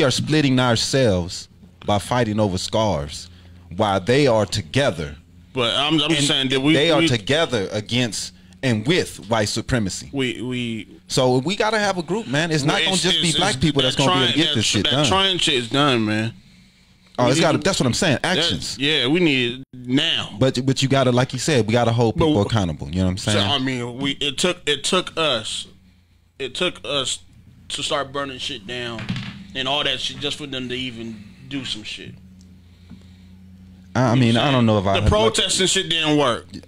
are splitting ourselves by fighting over scarves, while they are together. But I'm saying that They are together against and with white supremacy. We So we got to have a group, man. It's not going to just be black people that's going to be able to get this shit that done. trying shit is done, man. Oh, it's need got. to- That's what I'm saying. Actions. Yeah, we need it now. But you got to, like you said, we got to hold people accountable. You know what I'm So saying? I mean, it took us to start burning shit down and all that shit just for them to even do some shit. I mean, I don't know if I the protesting shit didn't work. It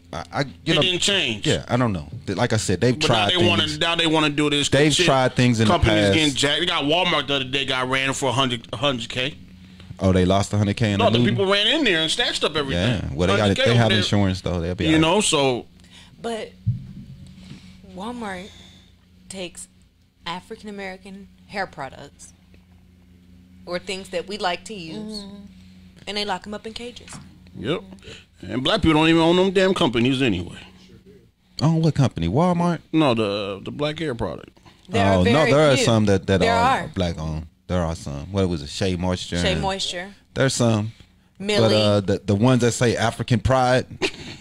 Didn't change. Yeah, I don't know. Like I said, they've But tried things. now they want to do this. They've shit. tried things in the Companies past. getting jacked. They got Walmart the other day got ran for 100K. Oh, they lost 100K in No, the the looting? people ran in there and snatched up everything. Yeah, well, they 100K they have over there. insurance though. They'll be You all right. know, so But Walmart takes African American hair products or things that we like to use, and they lock them up in cages. yep. And black people don't even own them damn companies anyway. Oh, what company? Walmart? No, the black hair product. There are Oh no, very there are few. some that There are are. black owned. There are some. What was it? Shea Moisture. Shea and- Moisture, There's some. Millie. But the ones that say African Pride,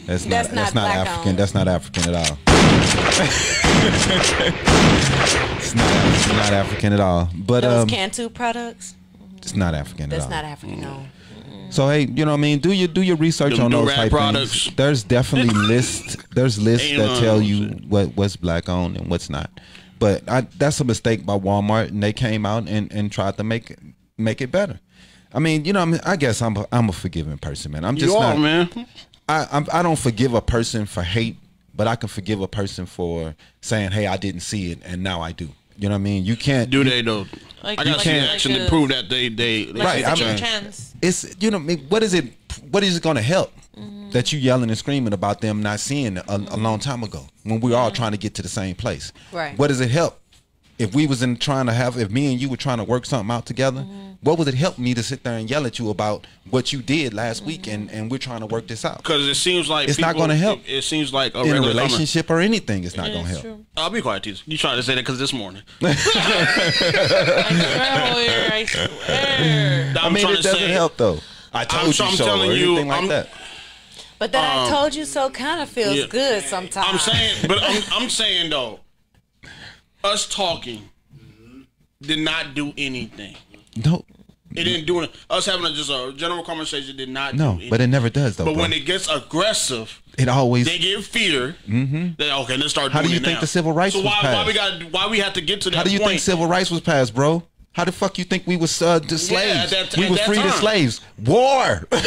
that's not not black African. owned. That's not African at all. It's not African at all. But Those Cantu products, it's not African at that's all. not African owned. So hey, you know what I mean? Do your research Them on those do-rag type products. things. There's definitely lists. There's lists Ain't that none tell of you them what's black owned and what's not. But that's a mistake by Walmart, and they came out and tried to make it better. I mean, you know, I guess I'm a forgiving person, man. I'm just You are, not, man. I don't forgive a person for hate, but I can forgive a person for saying, "Hey, I didn't see it, and now I do." You know what I mean? You can't Do they though? Like, I got some like action a- to prove that they Like Right, a I second mean- chance. It's what is it going to help that you yelling and screaming about them not seeing a long time ago when we were all trying to get to the same place? Right. What does it help if we was if me and you were trying to work something out together? What would it help me to sit there and yell at you about what you did last week and we're trying to work this out? because it seems like It's not people- gonna help. It seems like a In a regular relationship or anything, it's not Yeah, going to it's help. true. I'll be quiet, Tisa. You trying to say that because this morning? I swear, I swear. I mean, it doesn't help though. I told you so, telling or you, anything like that. But that I told you so kind of feels yeah. good sometimes. I'm saying, but I'm saying though, us talking did not do anything. No, It didn't do it. Us having just a general conversation did not do no, anything. but it never does though. But bro. when it gets aggressive, it always. they get fear. That okay, let's start. How do doing you it think now. the civil rights So was passed? why we have to get to that How do you point? think civil rights was passed, bro? How the fuck you think we was the slaves? at We that were freed as time. slaves. War. War.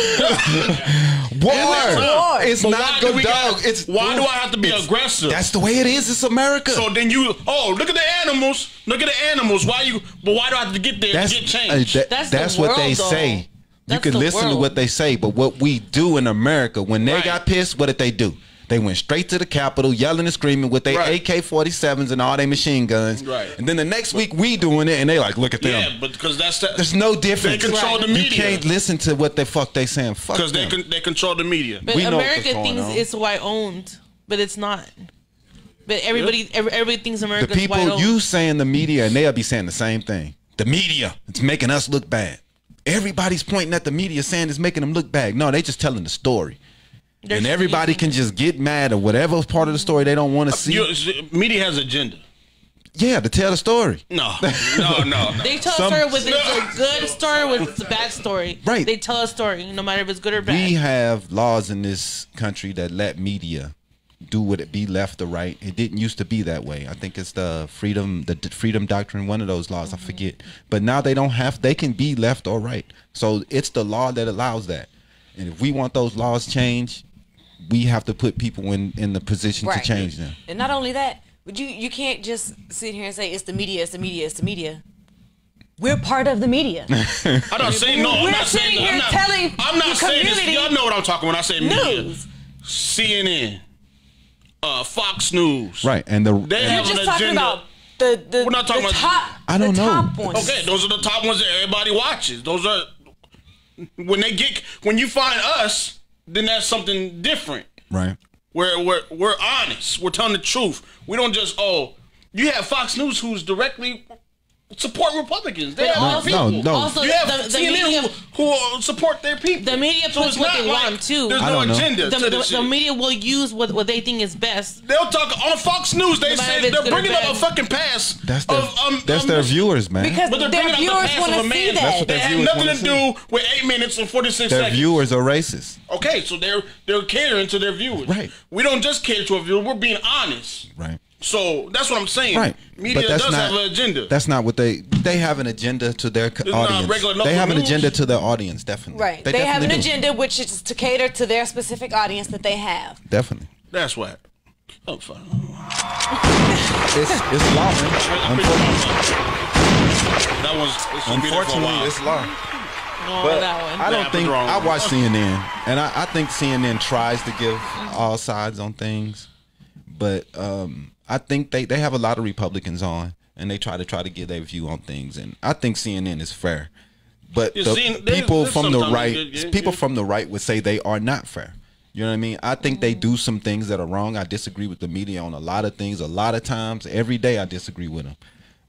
It's But not why do good, we dog. got- It's why do I have to be it's- aggressive? That's the way it is. It's America. So then look at the animals. Look at the animals. Why do I have to get there that's to get change? That's the what they world, though. say. You That's can the listen to world. what they say, but what we do in America, when they Right. got pissed, what did they do? They went straight to the Capitol, yelling and screaming with their Right. AK-47s and all their machine guns. Right. And then the next week we doing it, and they like, look at them. Yeah, but because There's no difference. They control the You media. can't listen to what the fuck they saying. Fuck Because them. they control the media. But We know America what's going thinks on. it's white owned, but it's not. But everybody thinks The America's white people owned. you saying the media, and they'll be saying the same thing. The media, it's making us look bad. Everybody's pointing at the media saying it's making them look bad. No, they just telling the story. And everybody can just get mad at whatever part of the story they don't want to see. Media has agenda. Yeah, to tell the story. No. They tell Some- a story with it's a good story with a bad story. Right. They tell a story no matter if it's good or bad. We have laws in this country that let media do what it be left or right. It didn't used to be that way. I think it's the freedom doctrine, one of those laws, I forget. But now they don't have, they can be left or right. So it's the law that allows that. And if we want those laws changed, we have to put people in the position to Right. change them. And not only that, but you can't just sit here and say it's the media, it's the media, it's the media. We're part of the media. I'm not saying no. I'm We're not saying sitting here telling I'm not the saying this. community Y'all know what I'm talking when I say media. news. CNN, Fox News. Right. And They We're have just an talking agenda. about the We're not talking the about- top. I don't the know. Top ones. Okay, those are the top ones that everybody watches. Those are when you find us, then that's something different. right. We're honest. We're telling the truth. We don't just you have Fox News who's directly support Republicans. They have No, their people. no. Also, You have the CNN media, who support their people. the media So puts it's what not they like want too. There's I no don't know. agenda to The this shit. media will use what they think is best. They'll talk on Fox News. They No matter say if it's they're good or bringing up bad. a fucking pass. That's their viewers, man. Because But they're their bringing up the viewers pass want of a to see man. That's that. what They their have viewers nothing wanna to do with 8 minutes and 46 their seconds. viewers are racist. Okay, so they're catering to their viewers. Right. We don't just cater to a viewer. We're being honest. Right. So that's what I'm saying. Right. Media But that's does not- have an agenda. That's not what they have an agenda to their not audience. regular They local have an news. agenda to their audience, definitely. Right. They have an definitely do. agenda which is to cater to their specific audience that they have. Definitely. That's why. Oh, fine. It's law, man. That was Unfortunately, it's law. No, But that one. I don't That think was wrong. I watch CNN, and I think CNN tries to give all sides on things, but I think they have a lot of Republicans on, and they try to give their view on things, and I think CNN is fair. But Yeah, the there's people from the sometimes right, yeah, people yeah. from the right would say they are not fair. You know what I mean? I think they do some things that are wrong. I disagree with the media on a lot of things. A lot of times, every day, I disagree with them.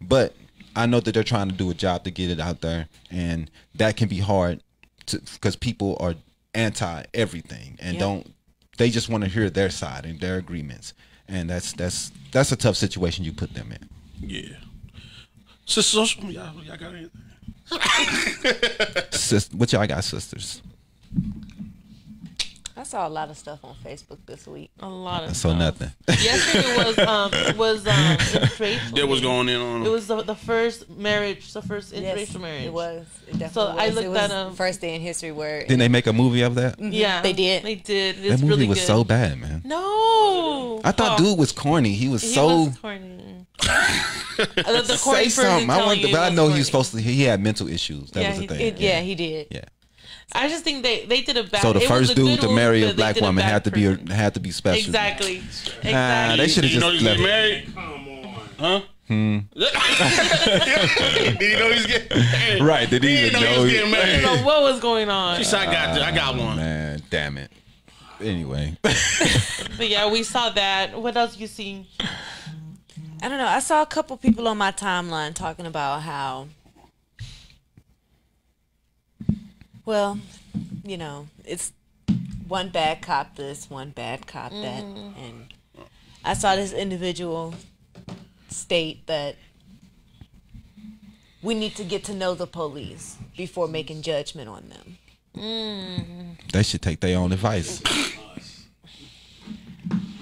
But I know that they're trying to do a job to get it out there, and that can be hard because people are anti everything and they just want to hear their side and their agreements, and that's a tough situation you put them in. Yeah. Sister, y'all got anything? What y'all got, sisters? I saw a lot of stuff on Facebook this week. A lot of So stuff. nothing. Yesterday was interracial. That was going in on. It was the first marriage, the first interracial marriage. It was. It definitely So I was. looked It was that up. the first day in history where Didn't they make a movie of that? Yeah, They did. They did. It's That movie really was good. so bad, man. No, I thought dude was corny. He was He so. was corny. the corny Say person something. I telling want, you but I was know he corny. was supposed to. He had mental issues. That Yeah, was the he thing. yeah, he did. Yeah. I just think they did a bad. So the it was first a dude good to movie, marry a but they black did woman bad had to person. be special. Exactly. They Exactly. should have Did you know just he's left getting it. married? Come on. Huh? Did you know he's getting married? Right? Did he He even didn't know he know? was getting I married. don't know what was going on. She said, I got one. Man, damn it. Anyway, But yeah, we saw that. What else you seen? I don't know. I saw a couple people on my timeline talking about how, well, you know, it's one bad cop this, one bad cop that. And I saw this individual state that we need to get to know the police before making judgment on them. they should take their own advice.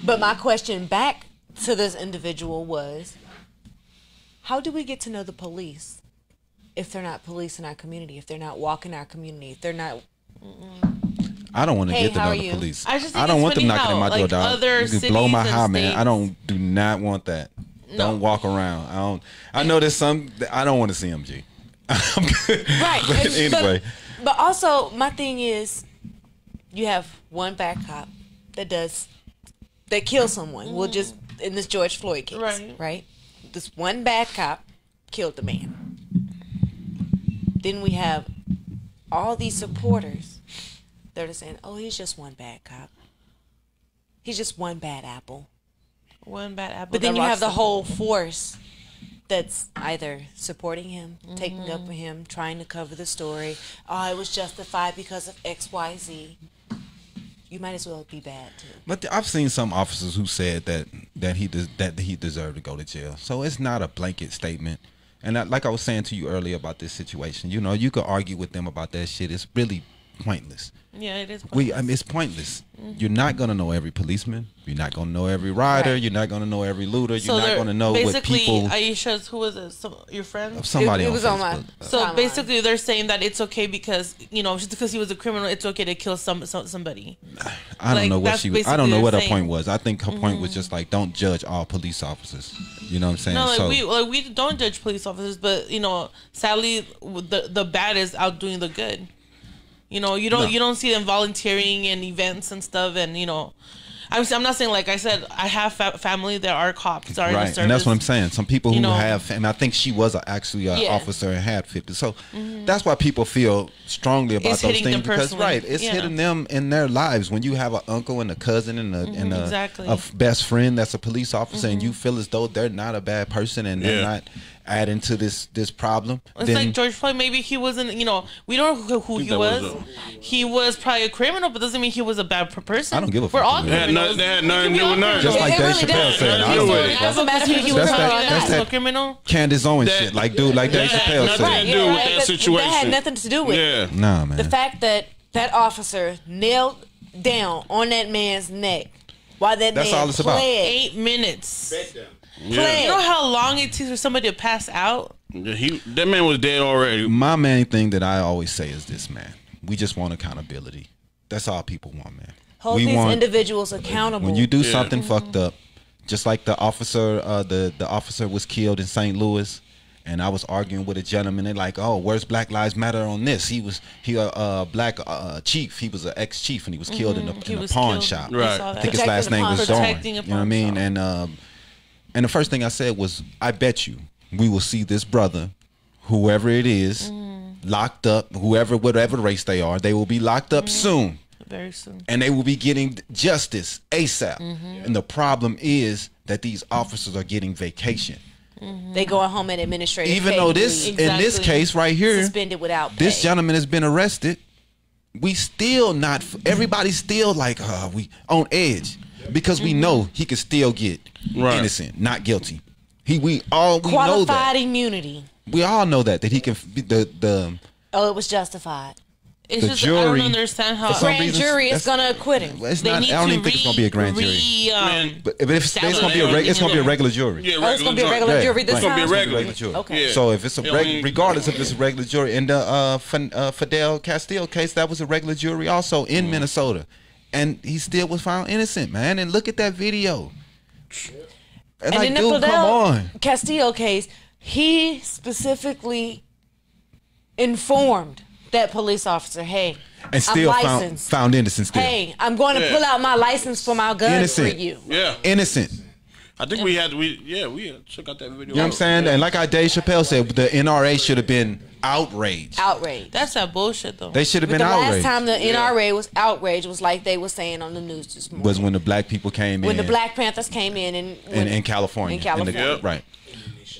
But my question back to this individual was, how do we get to know the police if they're not police in our community, if they're not walking our community, if they're not... I don't want to Hey, get to how know are the you? police. I just think don't it's want them funny knocking how, at my door, like, dog. other You can blow my cities high, and man. states- Do not want that. No. Don't walk around. I know there's some. I don't want to see them, G. Right. But anyway, But also, my thing is, you have one bad cop that does that killed someone. We'll just in this George Floyd case, right? This one bad cop killed the man. Then we have all these supporters that are saying, "Oh, he's just one bad cop. He's just one bad apple." One bad apple. But then you have the whole force that's either supporting him, taking up for him, trying to cover the story. Oh, it was justified because of X, Y, Z. You might as well be bad too. But I've seen some officers who said that he deserved to go to jail. So it's not a blanket statement. And like I was saying to you earlier about this situation, you know, you could argue with them about that shit. It's really pointless. Yeah, it is pointless. It's pointless. You're not going to know every policeman. You're not going to know every rider. You're not going to know every looter. You're not going to know what people... Basically, Aisha's, who was it? Your friend? Somebody it was on on Facebook. So basically, they're saying that it's okay because, you know, just because he was a criminal, it's okay to kill somebody. I don't know what she was... I don't know what her saying. point was. I think her point was just like, don't judge all police officers. You know what I'm saying? No, we don't judge police officers, but, you know, sadly, the bad is outdoing the good. You know, you don't see them volunteering in events and stuff, and you know, I'm not saying, like I said, I have family that are cops, are in the service, and that's what I'm saying. Some people who have, and I think she was actually an officer and had 50. So that's why people feel strongly about those things because it's hitting them in their lives. When you have an uncle and a cousin and a best friend that's a police officer, and you feel as though they're not a bad person and they're not adding to this problem. It's like George Floyd. Maybe he wasn't. You know, we don't know who he was. He was probably a criminal, but doesn't mean he was a bad person. I don't give a fuck. We're all They had nothing to do with nothing. Just like Dave Chappelle said. It doesn't matter if he was a criminal. Candace Owens shit, like Dave Chappelle said. Nothing to do with that situation. That had nothing to do with it. Nah, man. The fact that officer knelt down on that man's neck while that That's man all it's about. 8 minutes. Yeah. You know how long it takes for somebody to pass out? That man was dead already. My main thing that I always say is this, man. We just want accountability. That's all people want, man. Hold these individuals accountable. When you do something fucked up, just like the officer, the officer was killed in St. Louis, and I was arguing with a gentleman. They're like, "Oh, where's Black Lives Matter on this?" He a black chief. He was an ex-chief, and he was killed in a pawn shop. Right. I think his last name was Dorn. You know what I mean? And the first thing I said was, I bet you we will see this brother, whoever it is, locked up, whatever race they are, they will be locked up soon. Very soon. And they will be getting justice ASAP. And the problem is that these officers are getting vacation. They going home at administrative Even though this, in this case right here, suspended without pay. This gentleman has been arrested. We still not, everybody's still like, we on edge. Because we know he could still get innocent, not guilty. We know that. Qualified immunity. We all know that he can. It was justified. It's the just jury, I don't understand how for some grand reason, jury is gonna acquit him. It's not, I don't even think it's gonna be a grand jury. But if it's gonna be it's gonna be a regular jury. Yeah, it's gonna be a regular jury this time. It's gonna be a regular jury. Okay. Yeah. So if it's regardless if it's a regular jury, in the Fidel Castile case, that was a regular jury also in Minnesota. And he still was found innocent, man. And look at that video. And like, in the dude, come on. Castillo case, he specifically informed that police officer, hey, and still I'm licensed. Found innocent still. Hey, I'm going to pull out my license for my gun for you. Yeah. Innocent. I think we had check out that video. You know what I'm saying? And like Dave Chappelle said, the NRA should have been outraged. Outraged. That's that bullshit though. They should have been the outraged. last time the NRA was outraged was like they were saying on the news this morning. Was when the black people came in. When the Black Panthers came in in California. In California. Right.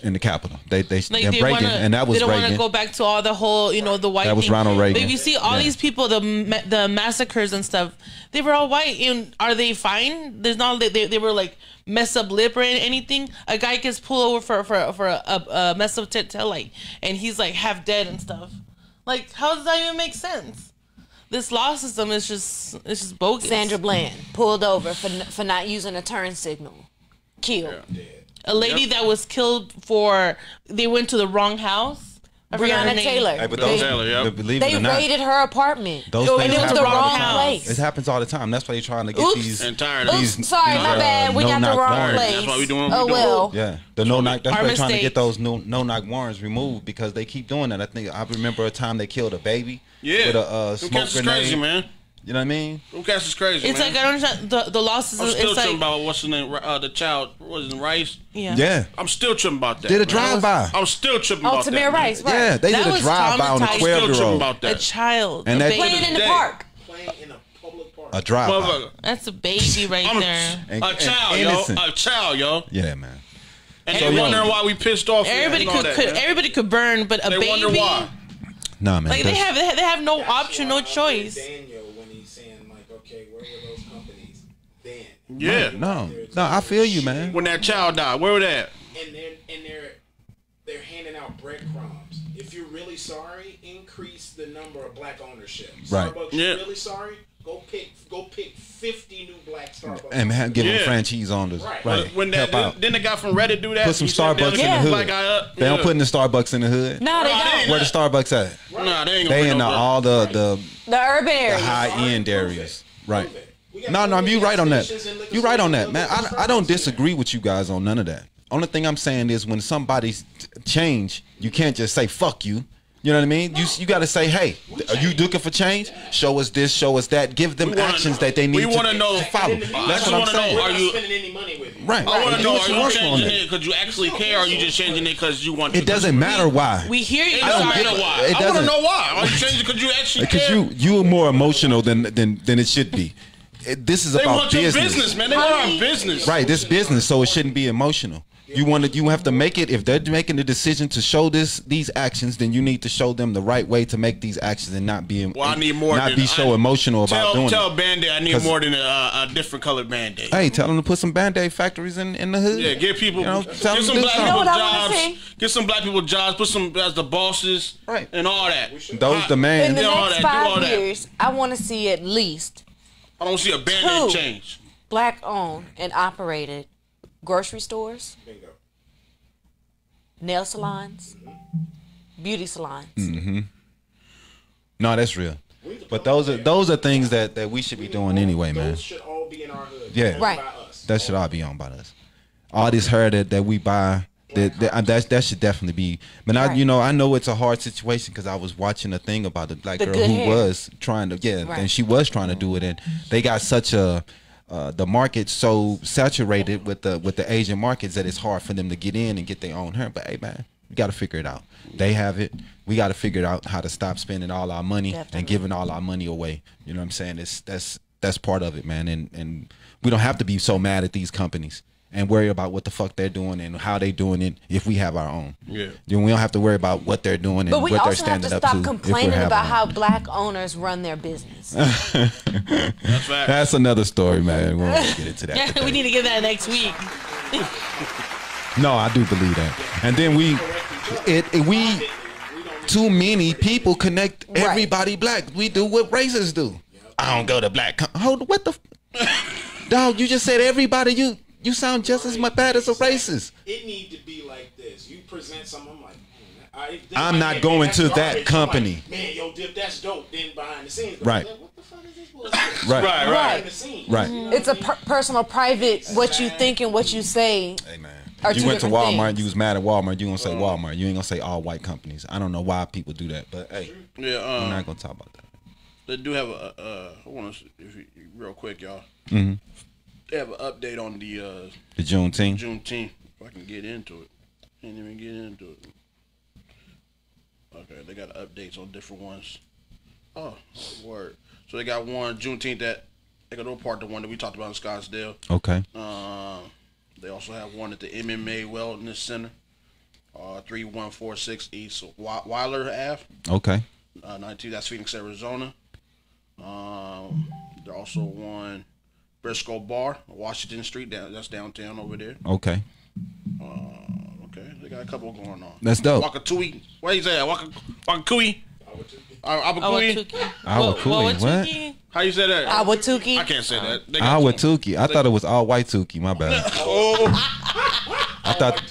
In the Capitol. They Reagan, and that was Reagan. They don't want Reagan. to go back to all the whole, the white That was thing. Ronald Reagan. But if you see all these people, the massacres and stuff, they were all white. And are they fine? There's not, they were like messed up lip or anything. A guy gets pulled over for a messed up tail light, and he's like half dead and stuff. Like, how does that even make sense? This law system is just bogus. Sandra Bland pulled over for not using a turn signal. Killed. Yeah. A lady that was killed they went to the wrong house. Breonna Taylor. Hey, but they raided her apartment. Those and things it was the wrong place. It happens all the time. That's why they're trying to get these. Sorry, my bad. We got the wrong place. That's why we doing what we doing. Yeah, the no knock. That's why they're trying to get those no knock warrants removed because they keep doing that. I remember a time they killed a baby with a smoke grenade. Crazy, man. You know what I mean? Comcast is crazy. It's man. like I don't understand the losses. I'm still It's tripping like about what's the name? The child was in Rice. Yeah. I'm still tripping about that. Did a man. drive-by. I'm still tripping Oh, about that. Tamir man. Rice, right? Yeah, they That did a was drive-by on a traumatizing. I'm still tripping 12-year-old. about a that. child. And a that- baby. Playing in the Day. park. Playing in a public park. A drive-by. Motherfucker. That's a baby right I'm there. a child, yo. innocent. A child, yo. Yeah, man. And So, they yo. wondering why we pissed off. Everybody and all that, man. everybody could burn, but a They baby. wonder why. Nah, man. Like they that's- have no That's option, why no I choice. agree with Daniel when he's saying like, okay, where were those companies then? Yeah. No, I feel you, man. When that child died, where were they at? And they're handing out breadcrumbs. If you're really sorry, increase the number of black ownership. Right. Starbucks, Yeah. you're really sorry? Go pick 50 new black Starbucks. And man, give them Yeah. franchise owners. Right. When Help out. then the guy from Reddit do that. Put some He said Starbucks they'll in get the black hood. guy up. They don't put in the Starbucks in the hood. No, they Nah, they don't. ain't Where the Starbucks at? Nah, they ain't gonna They bring in no the, black. all the The urban the areas. high end areas. Right. We got No, gas you right on that. stations and liquor You right on stores that, and man. liquor I don't stores. disagree with you guys on none of that. Only thing I'm saying is when somebody's change, you can't just say fuck you. You know what I mean? You got to say, hey, are you looking for change? Show us this, show us that. Give them wanna- actions that they need we to wanna know- follow. And in the I That's just what I'm wanna know, saying. We're are not you- spending any money with you. Right. I want to Do know, what are you you want on changing that. it because you actually care, or are you just changing it because you want to? It doesn't matter why. We hear you. It don't Sorry. matter why. It I want to doesn't. know why. Are you changing because you actually Because care? you're more emotional than it should be. This is They about want your business. business, man. They want our business. Right, this business, so it shouldn't be emotional. You have to make it. If they're making the decision to show these actions, then you need to show them the right way to make these actions and not be Well, I need more not than- be so emotional about doing Tell it. Band-Aid I need 'Cause- more than a different colored Band-Aid. Hey, tell them to put some Band-Aid factories in the hood. Yeah, give people, You know, get tell them some to do black something. people You know what I wanna jobs. see? Get some black people jobs. Put some as the bosses, Right. and all that. Those In demands. the do all next that, do all 5 that. years, I want to see at least I don't see a Band-Aid Two. change. black-owned and operated grocery stores, Bingo. nail salons, beauty salons. No, that's real. But those are things that we should be doing anyway, man. Those should all be in our hood. Yeah. owned Right. by us. That should all be owned by us. All this hair that we buy, that should definitely be. But Right. I know it's a hard situation because I was watching a thing about the black The girl good who hair. was trying to, Right. and she was trying to do it, and they got such a the market so saturated with the Asian markets that it's hard for them to get in and get their own hair. But hey, man, we got to figure it out. They have it. We got to figure out how to stop spending all our money Definitely. and giving all our money away. You know what I'm saying? That's part of it, man. And we don't have to be so mad at these companies and worry about what the fuck they're doing and how they doing it if we have our own. Yeah. Then we don't have to worry about what they're doing and But we what they're also have to standing up stop to. if we complaining have about our how own. black owners run their business. That's right. That's another story, man. We won't get into that. Yeah, today. we need to get that next week. No, I do believe that. And then we too many people connect Right. everybody black. We do what racists do. I don't go to black. Hold what the dog? You just said everybody. You sound just as much bad as a racist. It need to be like this. You present something, I'm like, I'm not going to that company. Like, man, yo, Dip, that's dope. Then behind the scenes, Right. What the fuck is this bullshit? Right. Right, right. Behind the scenes. Right. It's a personal, private. What you think and what you say. Hey man, Are you two went to different Walmart. things. You was mad at Walmart. You gonna say Walmart. You ain't gonna say all white companies. I don't know why people do that, but hey, Yeah, I'm not gonna talk about that. they do have I want to, real quick, y'all. Mm-hmm. They have an update on the The Juneteenth. Juneteenth. If I can get into it, can't even get into it. Okay, they got updates on different ones. Oh, word. So they got one Juneteenth that they got no part the one that we talked about in Scottsdale. Okay. They also have one at the MMA Wellness Center, 3146 East Weiler Ave, Okay. 19. That's Phoenix, Arizona. They're also one Briscoe Bar, Washington Street. That's downtown over there. Okay. Okay, they got a couple going on. That's dope. Wakatui. What you say? Wakakui. Abakui. Awakui, what? How you say that? Awatuki. I can't say that. They got Awatuki. I thought it was all white Tuki. My bad. Oh, I thought.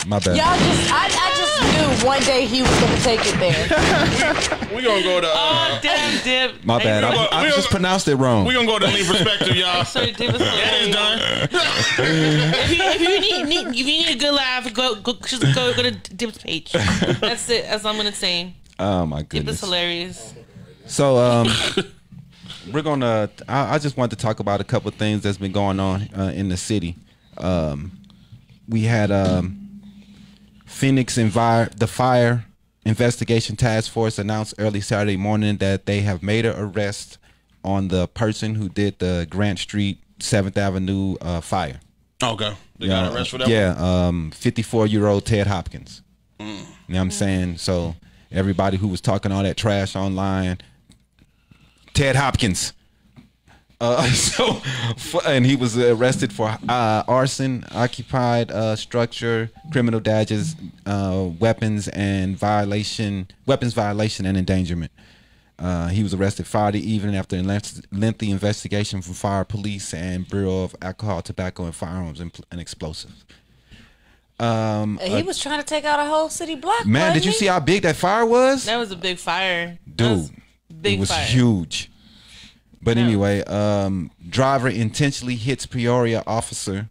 My bad. Y'all I just knew one day he was gonna take it there. we gonna go to. Oh, damn, Dip. My bad. I just pronounced it wrong. We gonna go to Lean Perspective, y'all. Sorry, Dip was That is hilarious. done. If you need a good laugh, go to Dip's page. That's it. That's all I'm gonna say. Oh my Dip is goodness. hilarious. So we're gonna. I just wanted to talk about a couple of things that's been going on in the city. We had Phoenix the Fire Investigation Task Force announced early Saturday morning that they have made an arrest on the person who did the Grant Street 7th Avenue fire. Okay, they got an arrest for that. Yeah, 54-year-old Ted Hopkins. You know what I'm saying? So everybody who was talking all that trash online, Ted Hopkins. And he was arrested for arson, occupied structure, criminal damages, weapons violation and endangerment. He was arrested Friday evening after a lengthy investigation from fire, police, and Bureau of Alcohol, Tobacco, and Firearms and Explosives. He was trying to take out a whole city block. Man, did you see how big that fire was? That was a big fire. Dude, big it was fire. huge. But anyway, driver intentionally hits Peoria officer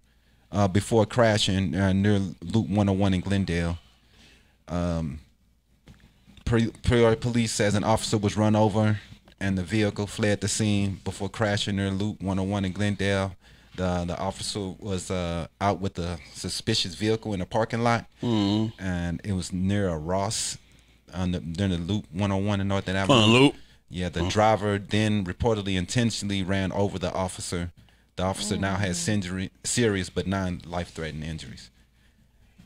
before crashing near Loop 101 in Glendale. Peoria police says an officer was run over and the vehicle fled the scene before crashing near Loop 101 in Glendale. The officer was out with a suspicious vehicle in a parking lot, and it was near a Ross near the Loop 101 in North Avenue. Loop. Yeah, the driver then reportedly intentionally ran over the officer. The officer now has serious but non-life-threatening injuries.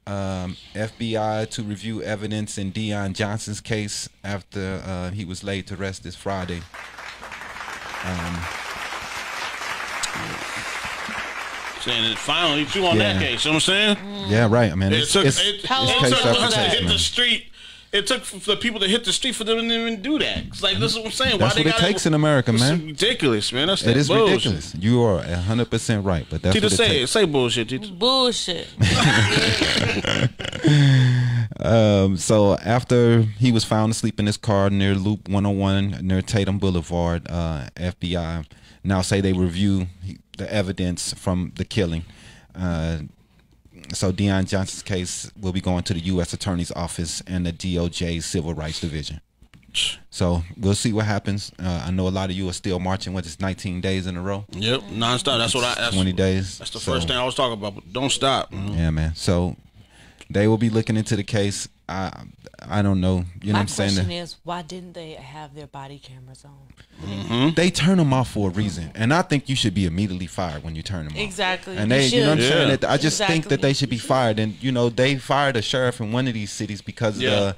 FBI to review evidence in Deion Johnson's case after he was laid to rest this Friday. Saying it finally too on that case. You know what I'm saying? Yeah, right. I mean, It took case us after to case, hit man. the street. It took for the people to hit the street for them to even do that. It's like, this is what I'm saying. That's Why what it takes in America, It's man. ridiculous, man. That's It is bullshit. ridiculous. You are 100% right, but that's Tita, what it say takes. it. Say bullshit, Tita. Bullshit. So after he was found asleep in his car near Loop 101 near Tatum Boulevard, FBI now say they review the evidence from the killing. So Deion Johnson's case will be going to the U.S. Attorney's Office and the DOJ Civil Rights Division. So we'll see what happens. I know a lot of you are still marching with this 19 days in a row. Yep, nonstop. That's what I. 20 days. That's the first thing I was talking about. But don't stop. Yeah, man. So they will be looking into the case. I don't know. You know what I'm saying? My question is, why didn't they have their body cameras on? They turn them off for a reason, and I think you should be immediately fired when you turn them off. Exactly. And they, you know what I'm saying? Yeah. That I just think that they should be fired. And you know, they fired a sheriff in one of these cities because a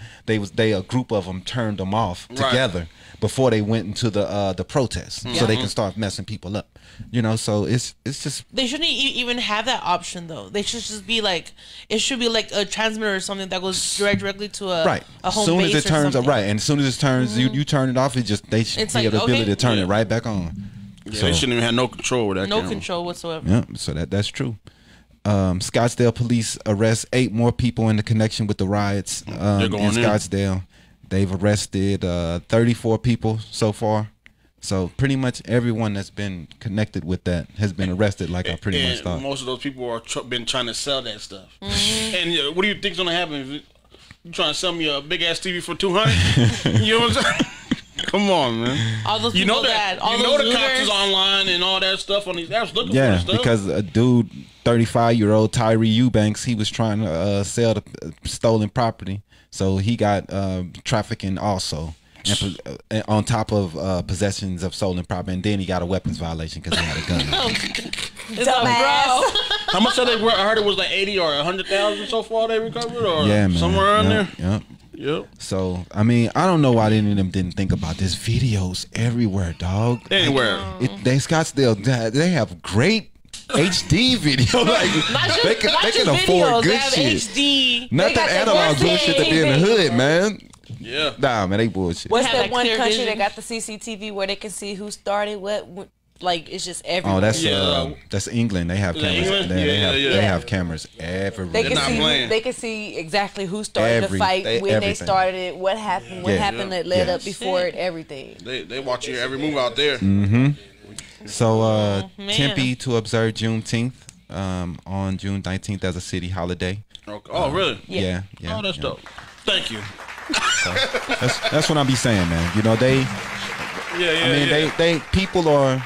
group of them turned them off together before they went into the protest, so they can start messing people up. You know, so it's just They shouldn't even have that option though. They should just be like, it should be like a transmitter or something that goes directly to a home as soon base as it turns or something. and as soon as it turns, you turn it off. They should It's be like, the ability okay. to turn it right back on. Yeah, they shouldn't even have no control with that. No camera. control whatsoever. Yeah, so that's true. Scottsdale police arrest 8 more people in the connection with the riots in Scottsdale. They've arrested 34 people so far. So pretty much everyone that's been connected with that has been arrested, like I pretty much thought. Most of those people are been trying to sell that stuff. And what do you think's gonna happen? If you trying to sell me a big ass TV for $200? You know what I'm saying? Come on, man. All those You people know that. all You know those the cops is looters. online and all that stuff on these apps looking for Yeah, this stuff. because a dude, 35-year-old Tyree Eubanks, he was trying to sell the stolen property, so he got trafficking also. And on top of possessions of stolen property, and then he got a weapons violation because he had a gun. Dumbass. How much are they worth? I heard it was like 80 or 100,000 so far they recovered, or Yeah, man. somewhere around there. Yep. Yep. So I mean, I don't know why any of them didn't think about this. Videos everywhere, dog. Anywhere. They Scottsdale, they have great HD video. Like they can afford good they have shit. HD. Not that analog bullshit that they're in the hood, man. Yeah. Nah, man, they bullshit. What's Have that that one clear country vision. that got the CCTV where they can see who started what? Like, it's just everywhere. Oh, Yeah. that's England. They have Is that cameras. England? They Yeah. have cameras everywhere. They They're can not see. playing. They can see exactly who started the fight, when they everything. started it, what happened, what Yeah. happened that led Yeah. up before it, everything. They watch your every move out there. So man. Tempe to observe Juneteenth on June 19th as a city holiday. Okay. Oh, really? Yeah. Oh, that's dope. Thank you. That's what I be saying, man. You know, I mean, they people are.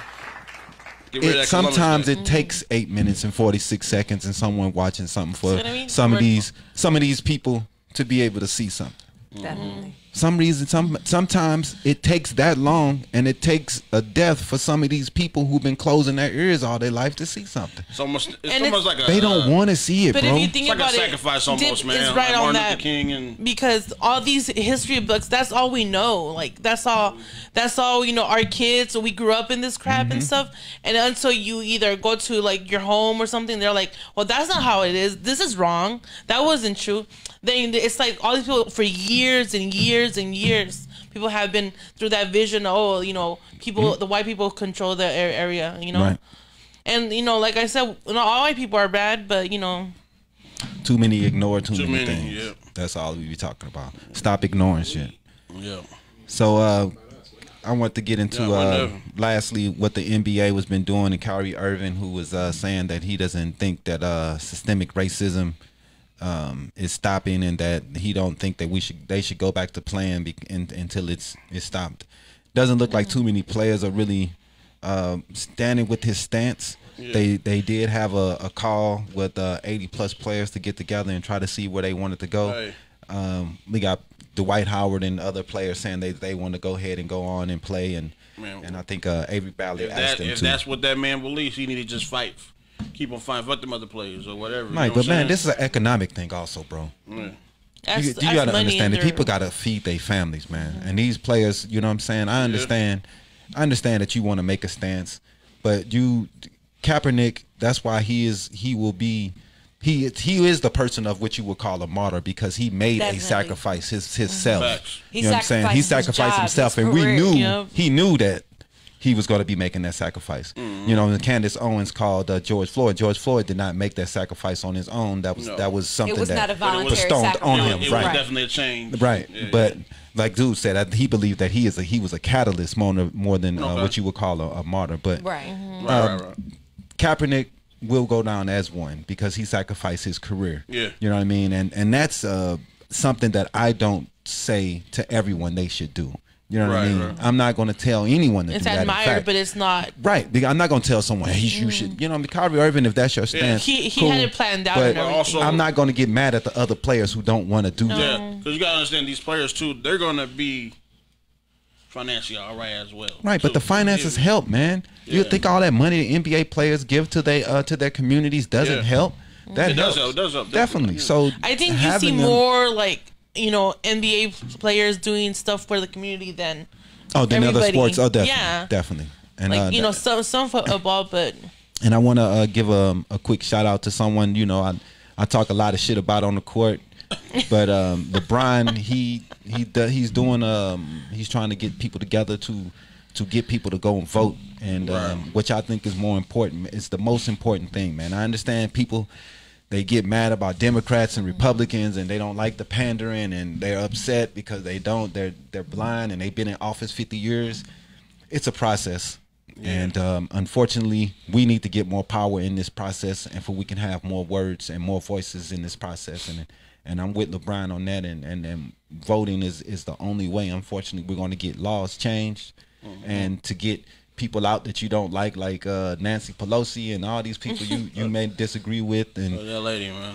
Sometimes it takes 8 minutes and 46 seconds, and someone watching something for some of these people to be able to see something. Definitely. Sometimes it takes that long, and it takes a death for some of these people who've been closing their ears all their life to see something. It's almost like a. They don't want to see it, but bro. if you think it's about like a sacrifice almost, man. It's right like on Martin that Luther King and because all these history books, that's all we know. Like that's all our kids. So we grew up in this crap and stuff. And until you either go to like your home or something, they're like, well, that's not how it is. This is wrong. That wasn't true. Then it's like all these people for years and years and years. People have been through that vision. Oh, people, the white people control the area. Right. And like I said, not all white people are bad, but too many ignore too many things. Yeah. That's all we be talking about. Stop ignoring shit. Yeah. So I want to get into lastly what the NBA was been doing, and Kyrie Irving, who was saying that he doesn't think that systemic racism is stopping, and that he don't think that they should go back to playing until it's stopped. Doesn't look like too many players are really standing with his stance. Yeah. They did have a call with 80 plus players to get together and try to see where they wanted to go. Right. We got Dwight Howard and other players saying they want to go ahead and go on and play, and I think Avery Bradley asked them to. If that's what that man believes, he need to just fight. Keep on fighting. Fuck them other players or whatever. Right, but man, this is an economic thing also, bro. Yeah. You got to understand that people got to feed their families, man. And these players, you know what I'm saying? I understand that you want to make a stance, but Kaepernick, that's why he is the person of which you would call a martyr, because he made a sacrifice himself. You know what I'm saying? He sacrificed himself, and he knew that he was going to be making that sacrifice. You know, and Candace Owens called George Floyd. George Floyd did not make that sacrifice on his own. That was something that was bestowed on him. It was definitely a change. Right, but like dude said, he believed that he was a catalyst more than what you would call a martyr. But Kaepernick will go down as one because he sacrificed his career. Yeah, you know what I mean, and that's something that I don't say to everyone they should do. You know what I mean? Right. I'm not going to tell anyone to do that. It's admired, but it's not. Right. I'm not going to tell someone, hey, you should, Kyrie Irving, if that's your stance. He had it planned out. But also, I'm not going to get mad at the other players who don't want to do that. Yeah, because you got to understand these players, too, they're going to be financially all right as well. Right, but the finances help, man. Yeah. You think all that money the NBA players give to their communities doesn't help? That helps. It does help. Definitely. So I think you see more like NBA players doing stuff for the community than than other sports. Oh, definitely. And like some football, but. And I want to give a quick shout out to someone I talk a lot of shit about on the court, but LeBron he's trying to get people together to get people to go and vote, and which I think is more important. It's the most important thing, man. I understand people. They get mad about Democrats and Republicans, and they don't like the pandering, and they're upset because they're blind, and they've been in office 50 years. It's a process, and unfortunately, we need to get more power in this process, and we can have more words and more voices in this process. And I'm with LeBron on that, and voting is the only way. Unfortunately, we're going to get laws changed, and to get people out that you don't like Nancy Pelosi and all these people you may disagree with, and that lady, man,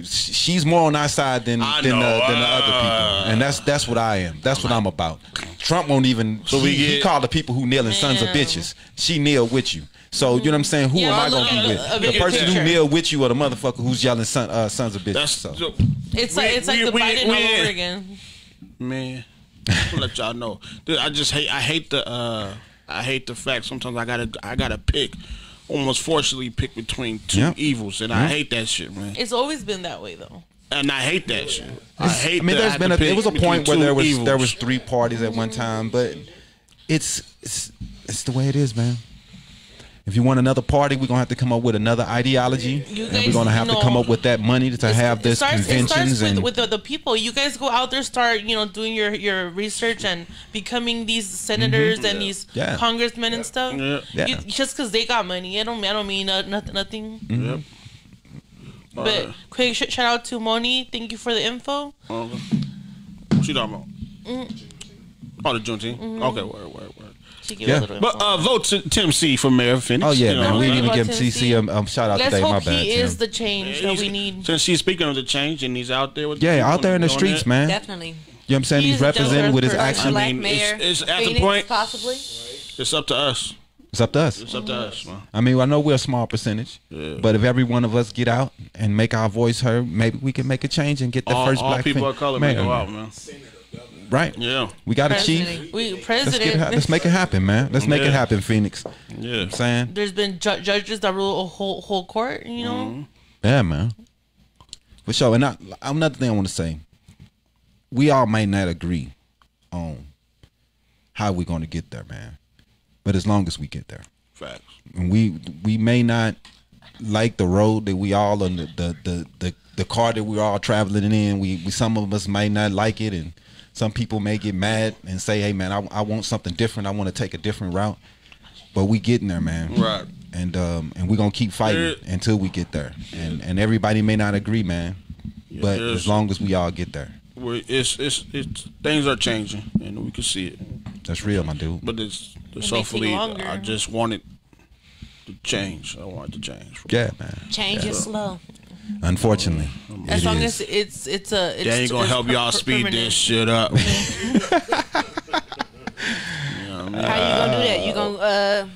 she's more on our side than the other people, and that's what I am. That's what I'm about. Trump won't even. So he called the people who kneeling sons of bitches. She kneel with you. So you know what I'm saying? Who am I gonna be with? The person who kneel with you, or the motherfucker who's yelling sons of bitches? It's like the Biden all over again, man. I'll let y'all know. I hate the fact sometimes I gotta pick, almost forcibly pick between two evils, and I hate that shit, man. It's always been that way though. And I hate that shit. There was a point where there was three parties at one time, but it's the way it is, man. If you want another party, we're gonna have to come up with another ideology, and we're gonna have to come up with that money to have this conventions. It starts with the people. You guys go out there, start doing your research and becoming these senators and these congressmen and stuff. Just because they got money, I don't mean nothing. But quick shout out to Moni. Thank you for the info. What you talking about? Oh, the Juneteenth. Okay, word. She give a little But vote to Tim C for mayor of Phoenix. Oh yeah, You man. know, We didn't even About give Tennessee. CC a shout out Let's today. My hope bad. he Tim. is the change that we need. Since he's speaking of the change and he's out there with out there in the streets, man. Definitely. You know what I'm saying? He's He's a representing down-to-earth with his person. action. Black mean, mayor. it's at the Phoenix, point- possibly. It's up to us. It's up to us. It's up to us, man. I mean, I know we're a small percentage, but if every one of us get out and make our voice heard, maybe we can make a change and get the first All black people of color may mayor. go out, man. Right? Yeah. We got a chief. President. Let's make it happen, man. Let's make it happen, Phoenix. Yeah. I'm saying? There's been judges that rule a whole court, you know. Yeah, man. For sure. And another thing I want to say, we all may not agree on how we're going to get there, man. But as long as we get there. Facts. And we may not like the road that we all on the car that we're all traveling in. We some of us may not like it, and some people may get mad and say, hey man, I want something different. I want to take a different route. But we getting there, man. Right. And we're gonna keep fighting until we get there. And everybody may not agree, man. But as long as we all get there. It's things are changing and we can see it. That's real, my dude. But it's may hopefully take longer. I just want it to change. I want it to change. Yeah, man. Change is slow. Unfortunately. As long is. as it's They ain't gonna help y'all speed this shit up. How you gonna do that? You gonna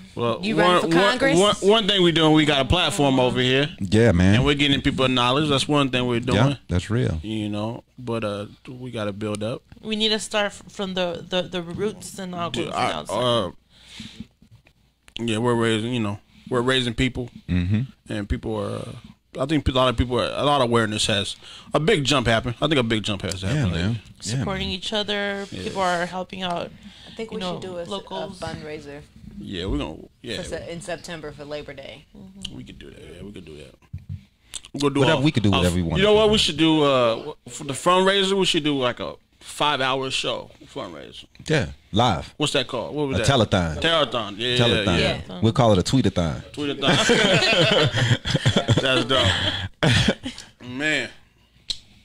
you running for Congress? One thing we're doing, we got a platform over here, Yeah, man. and we're getting people knowledge. That's one thing we're doing. Yeah, that's real. You know, but we got to build up. we need to start from the roots and all go from outside. Yeah, we're raising people, and people are. I think a lot of awareness has a big jump happened. I think a big jump has happened. Yeah, man. Supporting each other, people are helping out. I think you we know, should do a locals. fundraiser Yeah, we're gonna. Yeah, in September for Labor Day. we could do that. Yeah, we could do that. We're gonna do Whatever, we could do whatever we want. You know what? We should do for the fundraiser. We should do like a 5-hour show fundraiser. Yeah, live. What's that called? What was A that? telethon. Telethon. Yeah, Telethon. yeah. We'll call it a tweetathon. Tweetathon. That's dope. Man,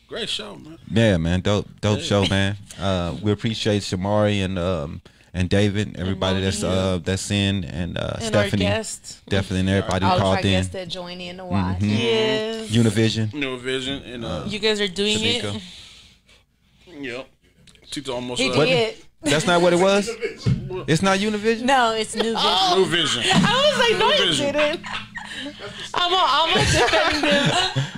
great show, man. Yeah, man. Dope show, man. We appreciate Shamari and David, everybody that's in, and And Stephanie, our guests. definitely, and everybody who All of our called in. guests that join in to watch. Yes. Univision. NUVYSION and You guys are doing Tamika. it. Yep. Tita almost. He What? did. That's not what it was. It's not Univision. No, it's New Vision. NUVYSION. I was like, no, you NUVYSION. didn't. I'm defending them.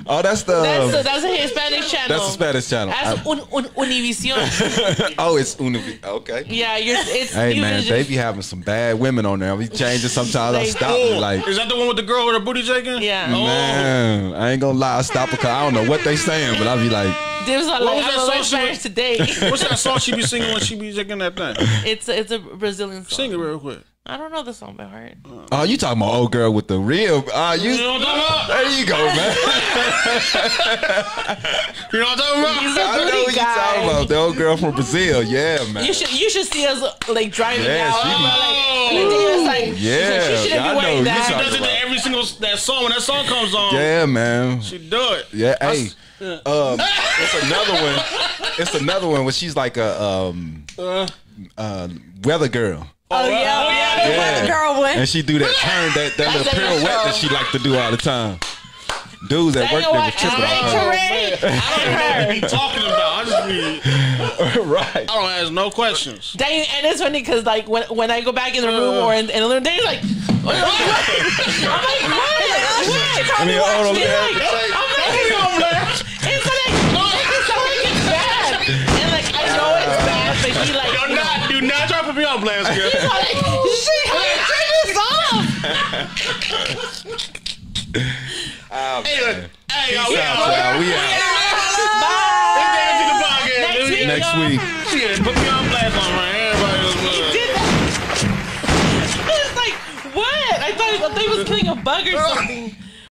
Oh, that's the. That's a Hispanic channel. That's the Spanish channel. That's Univision. Oh, it's Univision. Okay. Yeah, it's. Hey man, Univision. they be having some bad women on there. We changing sometimes. I They stop do. and like. Is that the one with the girl with her booty shaking? Yeah. Man, I ain't gonna lie. I stop because I don't know what they saying, but I be like, There's a What lot was that of song she Spanish was- today. What's that song she be singing when she be shaking that thing? It's a Brazilian song. Sing it real quick. I don't know the song by heart. oh, you talking about old girl with the real? You know what I'm talking about? There you go, man. You know what I'm talking about? He's a I know booty what you guy. talking about. The old girl from Brazil. Yeah, man. You should see us like driving Yeah, out. she be- Yeah, she shouldn't I be know wearing you that. She talking does it to every single that song. When that song comes on, Yeah, man. she do it. Yeah, hey. It's another one. It's another one where she's like a weather girl. Oh yeah, Yeah. Weather girl one. And she do that turn, that little That's pirouette girl. that she like to do all the time. Dudes at work, they was tripping off her. I don't know what you be talking about. I just be. Right. I don't ask no questions. Dang, and it's funny because like when I go back in the room or in the little day, like I'm like, what? I mean, hold on, She's man. like, I'm like, it's like, it's bad, and like I know it's bad, but he like, Do not try to put me on blast, girl. he's like, shit, turn this off. Oh, Hey, man. look. Hey, Peace we out, out. y'all. We out. Bye. Next week. Next week. Shit, put me on blast on right. Everybody was Did that. It's like what? I thought he was killing a bug or something.